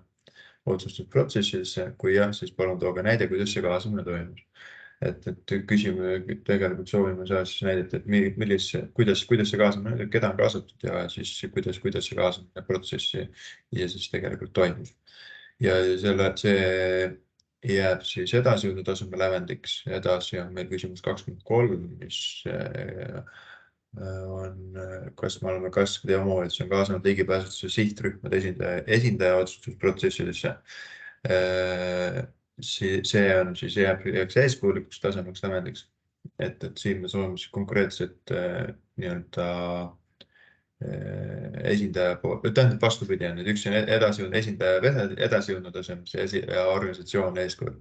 otsustusprotsessidesse. Kui jah, siis palun tooge näide, kuidas see kaasamine toimus. Et küsime, tegelikult soovime saada siis näidata, et kuidas see kaasamine, keda on kaasatud ja siis kuidas see kaasamine protsessi ja siis tegelikult toimus. Ja see jääb siis edasi jõudnud taseme lävendiks. Edasi on meil küsimus 23, mis on, kas teie omavalitsus on kaasanud ligipääsetuse sihtrühmade esindaja otsustusprotsessidesse. See on siis jääb eeskujulikuks tasemeks lävendiks. Et siin me soovime konkreetselt esindaja poolt, tähendab vastupidi, üks on edasi jõudnud tasemeks ja organisatsioon eeskujulik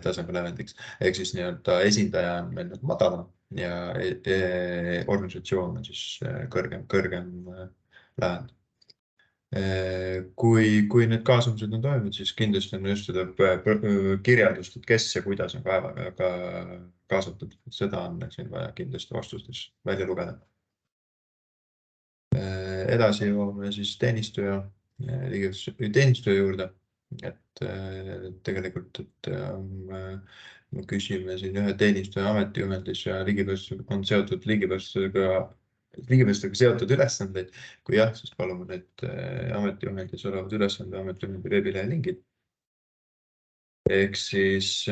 taseme lävendiks. Ehk siis esindaja on meil madalam ja organisatsioon on siis kõrgem lävend. Kui need kaasamised on toimunud, siis kindlasti on just seda kirjeldust, et kes ja kuidas on kaasatud. Seda on siin vaja kindlasti vastustes välja lugeda. Edasi jõuame siis teenistuja juurde, et tegelikult me küsime siin ühe teenistuja ametijuhendis ja ligipääsetega on seotud ligipääsetega seotud ülesandeid. Kui jah, siis palume need ametijuhendis olevad ülesande ametijuhendi veebilehe lingid. Ehk siis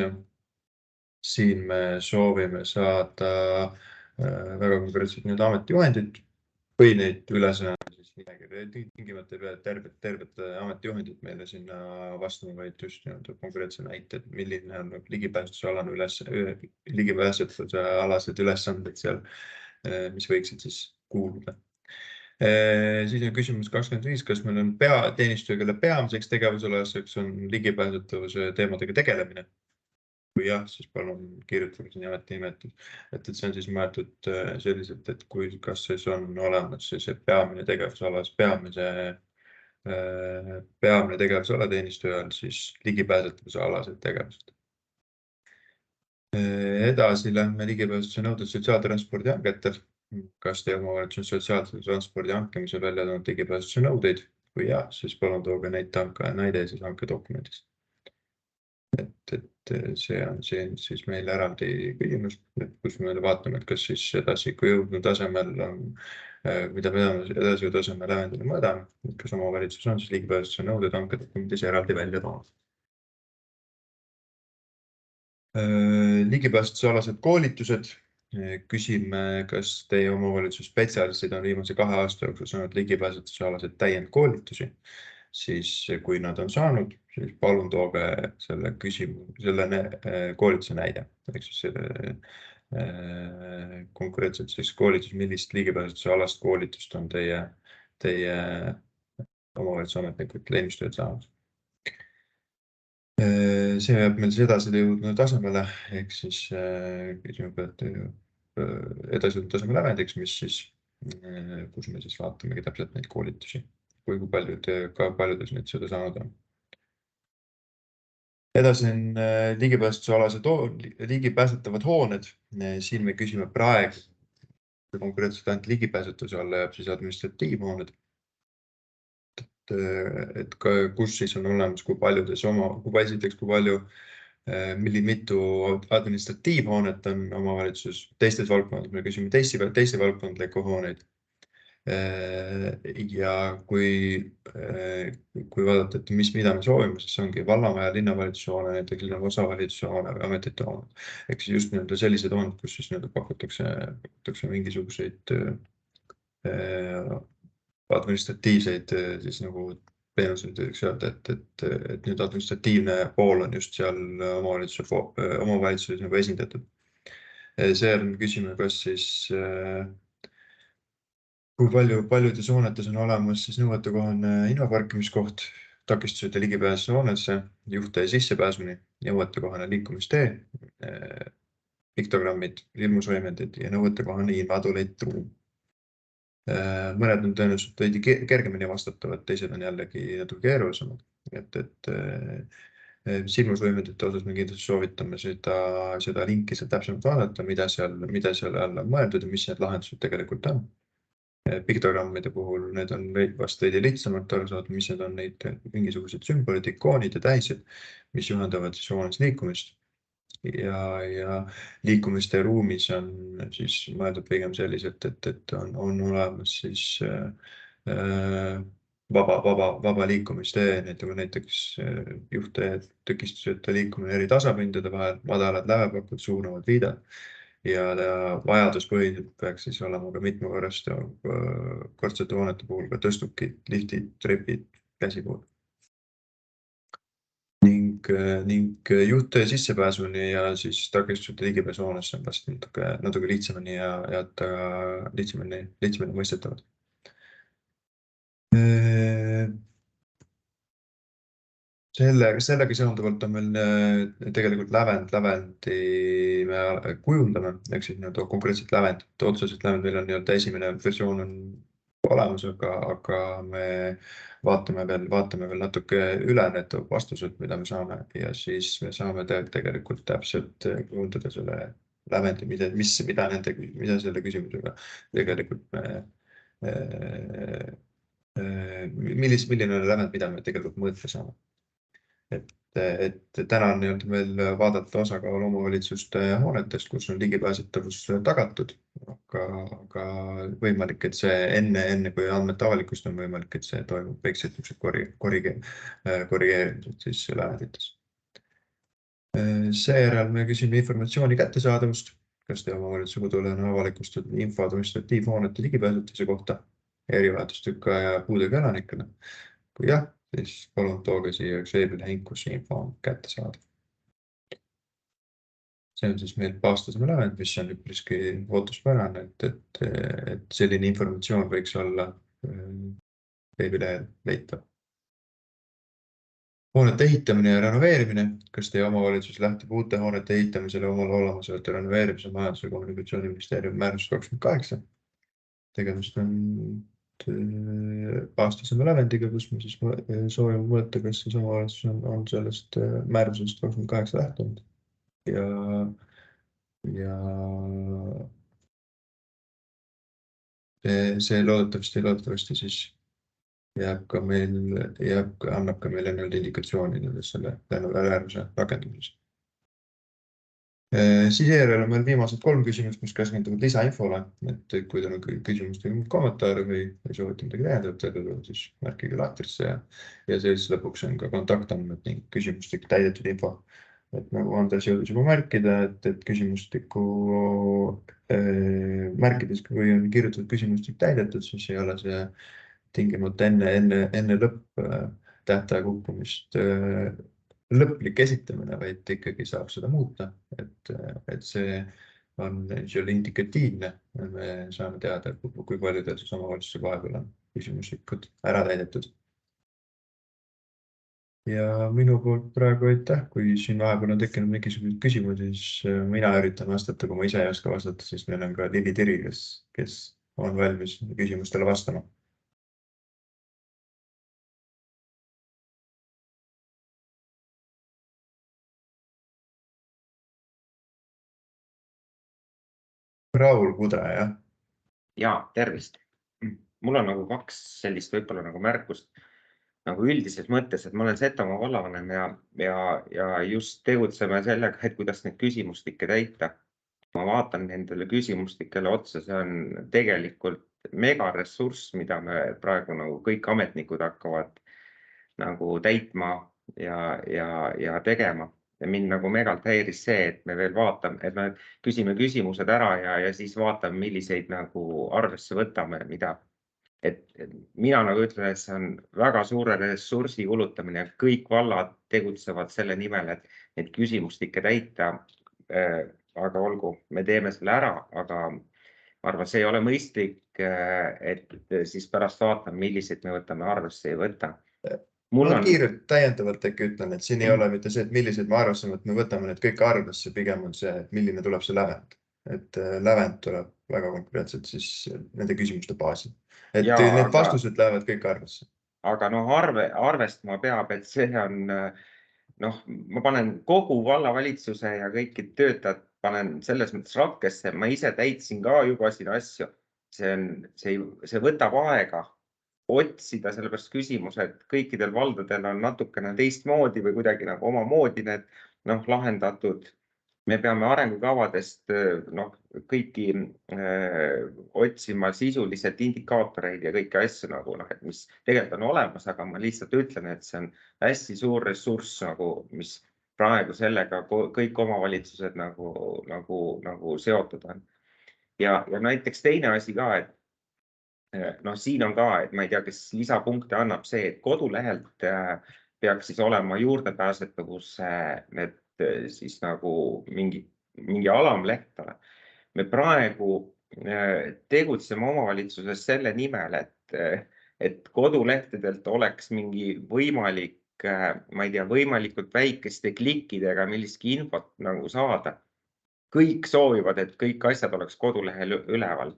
siin me soovime saada väga konkreetselt need ametijuhendid või neid ülesandeid siis tingimata tervet ametijuhendit meile sinna vastama, vaid just konkreetse näite, et milline on ligipääsetuse alased ülesanded seal, mis võiksid siis kuuluda. Siis on küsimus 25, kas meil on teenistuja, kelle peamiseks tegevusalaseks on ligipääsetavuse teemadega tegelemine. Kui jah, siis palun kirjutage siin ametinimetus. Et see on siis mõeldud selliselt, et kas siis on olemas see peamine tegevusala teenistujal, siis ligipääsetavuse alased tegevused. Edasi lähme ligipääsetuse nõuded sotsiaaltranspordi hangetel. Kas teie omavalitsus on sotsiaalse transpordi hankimisel välja toonud ligipääsetuse nõudeid? Kui jah, siis palun tooge näide siis hankedokumendist. Et see on siis meil eraldi küsimus, kus me vaatame, et kas siis edasi, kui jõudnud tasemel on, mida me edasi tasemel lävendile mõõdame, kas omavalitsus on siis ligipääsetuse nõuded hankedokumendis eraldi välja toonud. Ligipääsetuse alased koolitused. Küsime, kas teie omavalitsuse spetsialistid on viimase 2 aasta jooksul saanud ligipääsetuse alased täiendkoolitusi. Siis kui nad on saanud, siis palun tooge selle koolituse näide. Ehk siis konkreetselt siis koolitus, millist ligipääsetuse alast koolitust on teie omavalitsuse ametnikud teenistujad saanud. See jääb meil edasi jõudnud tasemele, ehk siis edasi jõudnud taseme lävendiks, kus me siis vaatamegi täpselt neid koolitusi. Kui paljudes neid seda saanud on. Edasi on ligipääsetavad hooned. Siin me küsime praegu konkreetselt ainult ligipääsetuse alla jääb siis administratiivhooned. Et kus siis on olemas, kui mitu administratiivhoonet on omavalitsus. Teistes valdkondades me küsime teisi valdkondlikke hooneid. Ja kui vaadata, et mida me soovime, siis ongi vallamaja, linnavalitsuse hoone, näiteks linnaosavalitsuse hoone või ametite hooned. Ehk siis just nii-öelda sellised hooned, kus siis nii-öelda pakutakse mingisuguseid administratiivseid siis nagu teenuseid, võiks öelda, et nüüd administratiivne pool on just seal omavalitsuses nagu esindatud. Seejärel me küsime, kas siis kui paljudes hoonetes on olemas siis nõuetekohane infoparkimiskoht, takistused ja ligipääs hoonesse, juhte sissepääsuni, nõuetekohane liikumistee, piktogrammid, ilmusvõimendid ja nõuetekohane invatualitruum. Mõned on tõenäoliselt veidi kergemini vastatavad, teised on jällegi natuke keerulisemad. Silmusvõimendite osas me kindlasti soovitame seda linki täpsemalt vaadata, mida seal alla on mõeldud ja mis need lahendused tegelikult on. Piktogrammide puhul need on vast veidi lihtsamalt aru saada, mis need on neid mingisugused sümbolid, ikoonid ja tähised, mis juhendavad siis hoones liikumist. Ja liikumiste ruumis on siis mõeldud pigem selliselt, et on olemas siis vaba liikumistee, näiteks juhte tõkistuseta liikumine eri tasapindade vahel, madalad lävepakud, suunavad viidad ja vajaduspõhiselt peaks siis olema ka mitmekordsete hoonete puhul ka tõstukid, liftid, trepid, käsipuud. Ning juhte sissepääsuni ja siis takistusete ligipääsu hoonesse on vast natuke lihtsamini ja lihtsamini mõistetavad. Sellega seonduvalt on meil tegelikult lävendi me kujundame, ehk siis konkreetselt lävendit, otseselt lävend meil on esimene versioon on olemas, aga me vaatame veel natuke üle need vastused, mida me saame ja siis me saame tegelikult täpselt kujundada selle lävendi, mida selle küsimusega tegelikult milline on lävend, mida me tegelikult mõõta saame. Et täna on meil vaadata osakaal omavalitsuste hoonetest, kus on ligipääsetavus tagatud, aga võimalik, et see enne kui andmete avalikust on võimalik, et see toimub väiksed korrigeerimised siis lävendites. Seejärel me küsime informatsiooni kättesaadavust, kas teie omavalitsuse kodule on avalikustatud info administratiivhoonete ligipääsetavuse kohta, erivajadustega ja puudega elanikele. Kui jah, siis palun tooge siia üks veebilehing, kus info on kättesaadav. See on siis meil baastaseme lävend, mis on üpriski ootuspärane, et selline informatsioon võiks olla veebilehel leitav. Hoonete ehitamine ja renoveerimine, kas teie omavalitsus lähtub uute hoonete ehitamisele omal olemasolevate renoveerimise majandus- ja kommunikatsiooniministeeriumi määrus 28. Tegemist on aastaseme lävendiga, kus me siis soovime mõõta, kas siis omavalitsus on sellest määrusest 28 lähtunud. Ja see loodetavasti siis annab ka meile indikatsiooni selle määruse rakenduses. Siis järel on meil viimased 3 küsimust, mis keskenduvad lisainfole, et kui teil on küsimuste või kommentaare või soovite midagi täiendavalt, siis märkige lahtrisse ja siis lõpuks on ka kontaktandmed ning küsimustik täidetud info. Et nagu Andres jõudis juba märkida, et küsimustiku märkides, kui on kirjutatud küsimustik täidetud, siis ei ole see tingimata enne lõpptähtaja kukkumist lõplik esitamine, vaid ikkagi saab seda muuta, et see on indikatiivne. Me saame teada, kui paljudel siis omavalitsuse vahepeal on küsimustikud ära täidetud. Ja minu poolt praegu aitäh, kui siin vahepeal on tekkinud mingisugused küsimusi, siis mina üritan vastata, kui ma ise ei oska vastata, siis meil on ka Lili Tiri, kes on valmis küsimustele vastama. Raul Kudre, jah? Jaa, tervist. Mul on nagu 2 sellist võib-olla nagu märkust nagu üldises mõttes, et ma olen Setomaa vallavanem ja just tegutseme sellega, et kuidas neid küsimustikke täita. Ma vaatan nendele küsimustikele otsa, see on tegelikult megaressurss, mida me praegu nagu kõik ametnikud hakkavad nagu täitma ja tegema. Ja mind nagu megalt häiris see, et me veel vaatame, et me küsime küsimused ära ja siis vaatame, milliseid nagu arvesse võtame, mida. Et mina nagu ütlen, et see on väga suure ressursi kulutamine. Kõik vallad tegutsevad selle nimel, et neid küsimustikke täita. Aga olgu, me teeme selle ära, aga ma arvan, see ei ole mõistlik, et siis pärast vaatame, milliseid me võtame arvesse ja ei võta. Ma kiirelt täiendavalt äkki ütlen, et siin ei ole mitte see, et milliseid me arvestame, et me võtame need kõik arvesse, pigem on see, et milline tuleb see lävend. Et lävend tuleb väga konkreetselt siis nende küsimuste baasil. Et need vastused lähevad kõik arvesse. Aga noh, arvestama peab, et see on, noh, ma panen kogu vallavalitsuse ja kõiki töötajad panen selles mõttes rakkesse. Ma ise täitsin ka juba siin asju. See võtab aega otsida, sellepärast küsimused kõikidel valdadel on natukene teistmoodi või kuidagi nagu omamoodi need lahendatud. Me peame arengukavadest kõiki otsima sisuliselt indikaatoreid ja kõiki asju, mis tegelikult on olemas, aga ma lihtsalt ütlen, et see on hästi suur ressurss, mis praegu sellega kõik omavalitsused nagu seotud on. Ja näiteks teine asi ka, et siin on ka, et ma ei tea, kes lisapunkte annab see, et kodulehelt peaks siis olema juurdepääsetavuse need siis nagu mingi alamleht. Me praegu tegutseme omavalitsuses selle nimel, et kodulehtedelt oleks mingi võimalik, ma ei tea, võimalikult väikeste klikkidega millistki infot nagu saada. Kõik soovivad, et kõik asjad oleks kodulehel üleval.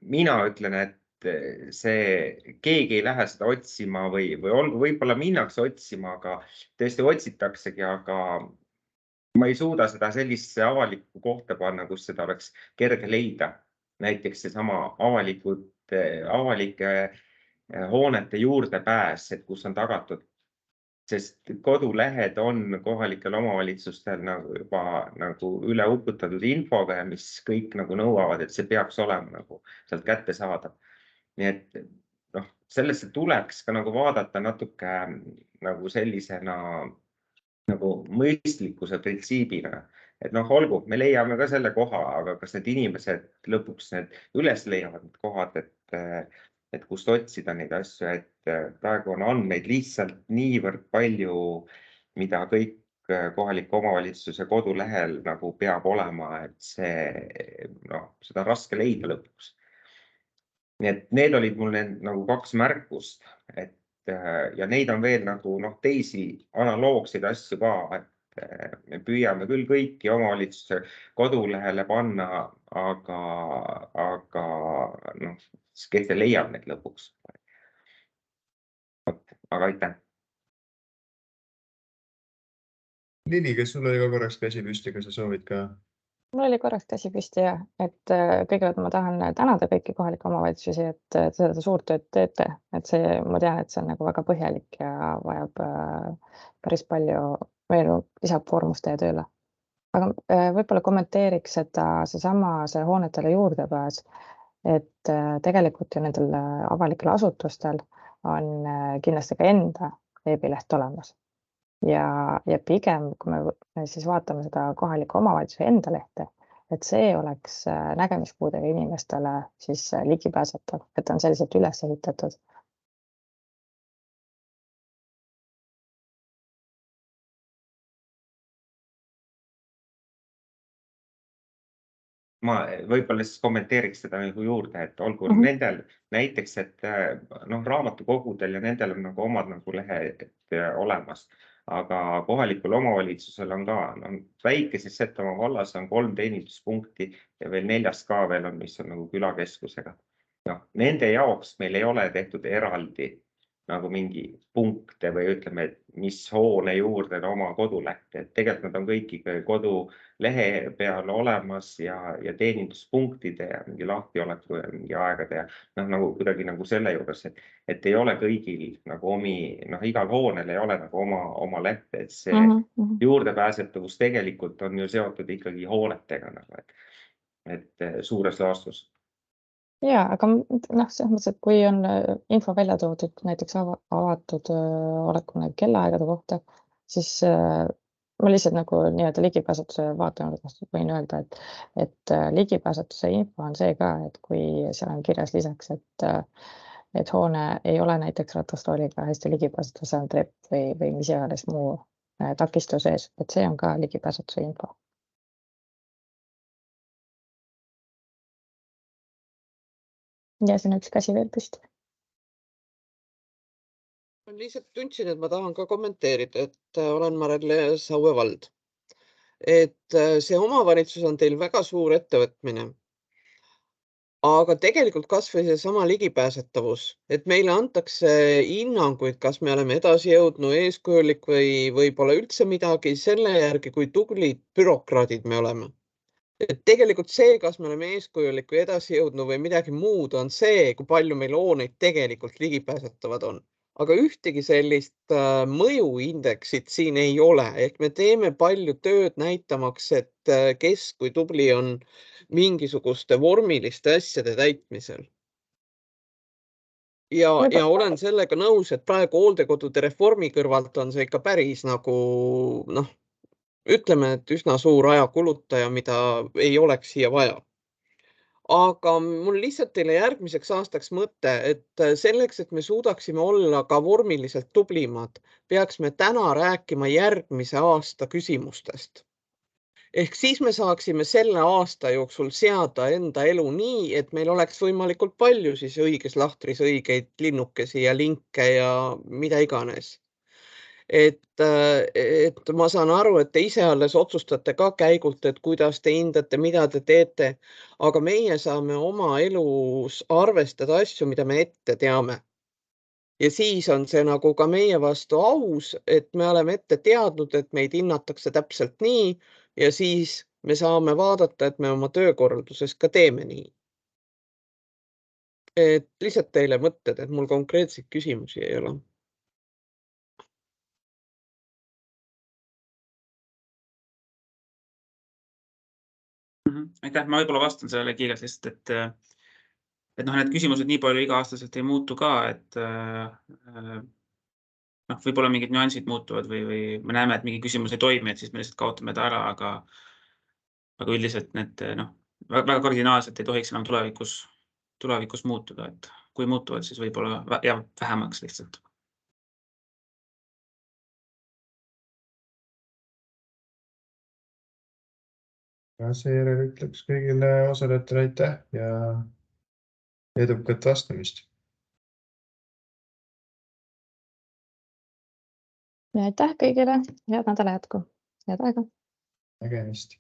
Mina ütlen, et keegi ei lähe seda otsima või olgu, võib-olla minnakse otsima, aga tõesti otsitaksegi, aga ma ei suuda seda sellisse avalikku kohta panna, kus seda oleks kerge leida. Näiteks seesama avalike hoonete juurdepääs, et kus on tagatud, sest kodulehed on kohalikel omavalitsustel juba üle uputatud infoga, mis kõik nõuavad, et see peaks olema sealt kätte saada. Nii et sellesse tuleks ka vaadata natuke sellisena mõistlikkuse printsiibina. Et olgu, me leiame ka selle koha, aga kas need inimesed lõpuks üles leiavad need kohad, et kust otsida neid asju, et praegu on andmeid lihtsalt niivõrd palju, mida kõik kohaliku omavalitsuse kodulehel peab olema, et seda on raske leida lõpuks. Nii et need olid mul kaks märkust, ja neid on veel teisi analoogseid asju ka, et me püüame küll kõiki omavalitsuse kodulehele panna, aga kes leiab need lõpuks. Aga aitäh. Lili, kas sul oli ka korraks käsi püsti, kas sa soovid ka? Mul oli korraks käsi püsti ja, et kõigepealt ma tahan tänada kõiki kohalikke omavalitsusi, et seda suurt tööd teete, et ma tean, et see on väga põhjalik ja vajab päris palju lisakoormust teie tööle. Aga võib-olla kommenteeriks see hoonetele juurdepääs, et tegelikult ju nendel avalikel asutustel on kindlasti ka enda veebileht olemas. Ja pigem, kui me siis vaatame seda kohaliku omavalitsuse enda lehte, et see oleks nägemispuudega inimestele siis ligipääsetav, et on selliselt üles ehitatud. Ma võib-olla siis kommenteeriks seda juurde, et olgu nendel näiteks, et raamatukogudel ja nendel on omad lehed olemas, aga kohalikul omavalitsusel on ka, väikeses Setomaa vallas on 3 teeninduspunkti ja veel 4 ka veel on, mis on külakeskusega. Nende jaoks meil ei ole tehtud eraldi mingi punkte või ütleme, et mis hoone juurde on oma koduleht. Tegelikult nad on kõiki kodulehe peal olemas ja teeninduspunktide ja mingi lahtioleku ja mingi aegade ja kuidagi selle juures, et ei ole kõigil igal hoonel ei ole oma leht, et see juurdepääsetavus tegelikult on ju seotud ikkagi hoonetega, et suures laastus. Ja, aga selles mõttes, et kui on info välja toodud näiteks avatud olekuna kellaaegade kohta, siis ma lihtsalt nagu nii-öelda ligipääsetuse vaatenurgast võin öelda, et ligipääsetuse info on see ka, et kui seal on kirjas lisaks, et hoone ei ole näiteks ratastooliga hästi ligipääsetud, seal on trepp või mis iganes muu takistus ees, et see on ka ligipääsetuse info. Ja siin üks käsi veel püsti. Ma lihtsalt tundsin, et ma tahan ka kommenteerida, et olen Marelle Saue vald. Et see omavalitsus on teil väga suur ettevõtmine. Aga tegelikult kas või seesama ligipääsetavus, et meile antakse hinnanguid, kas me oleme edasi jõudnud eeskujulik või võib-olla üldse midagi selle järgi, kui tublid bürokraadid me oleme. Et tegelikult see, kas me oleme eeskujulik või edasi jõudnud või midagi muud, on see, kui palju meil hooneid tegelikult ligipääsetavad on. Aga ühtegi sellist mõjuindeksit siin ei ole, ehk me teeme palju tööd näitamaks, et kes kui tubli on mingisuguste vormiliste asjade täitmisel. Ja olen sellega nõus, et praegu hooldekodude reformi kõrvalt on see ikka päris nagu ütleme, et üsna suur ajakulutaja, mida ei oleks siia vaja. Aga mul lihtsalt teile järgmiseks aastaks mõte, et selleks, et me suudaksime olla ka vormiliselt tublimad, peaks me täna rääkima järgmise aasta küsimustest. Ehk siis me saaksime selle aasta jooksul seada enda elu nii, et meil oleks võimalikult palju siis õiges lahtris õigeid linnukesi ja linke ja mida iganes. Et ma saan aru, et te ise alles otsustate ka käigult, et kuidas te hindate, mida te teete, aga meie saame oma elus arvestada asju, mida me ette teame. Ja siis on see nagu ka meie vastu aus, et me oleme ette teadnud, et meid hinnatakse täpselt nii ja siis me saame vaadata, et me oma töökorralduses ka teeme nii. Et lihtsalt teile mõtted, et mul konkreetseid küsimusi ei ole. Aitäh, ma võib-olla vastan sellele kiirelt, et need küsimused nii palju iga-aastaselt ei muutu ka, et võib-olla mingid nüansid muutuvad või me näeme, et mingi küsimus ei toimi, et siis me lihtsalt kaotame ta ära, aga üldiselt need väga kardinaalselt ei tohiks enam tulevikus muutuda, et kui muutuvad, siis võib-olla jääb vähemaks lihtsalt. Ja seejärel ütleks kõigile osalejatele aitäh ja edukat vastamist. Ja aitäh kõigile, head nädala jätku, head aega. Nägemist.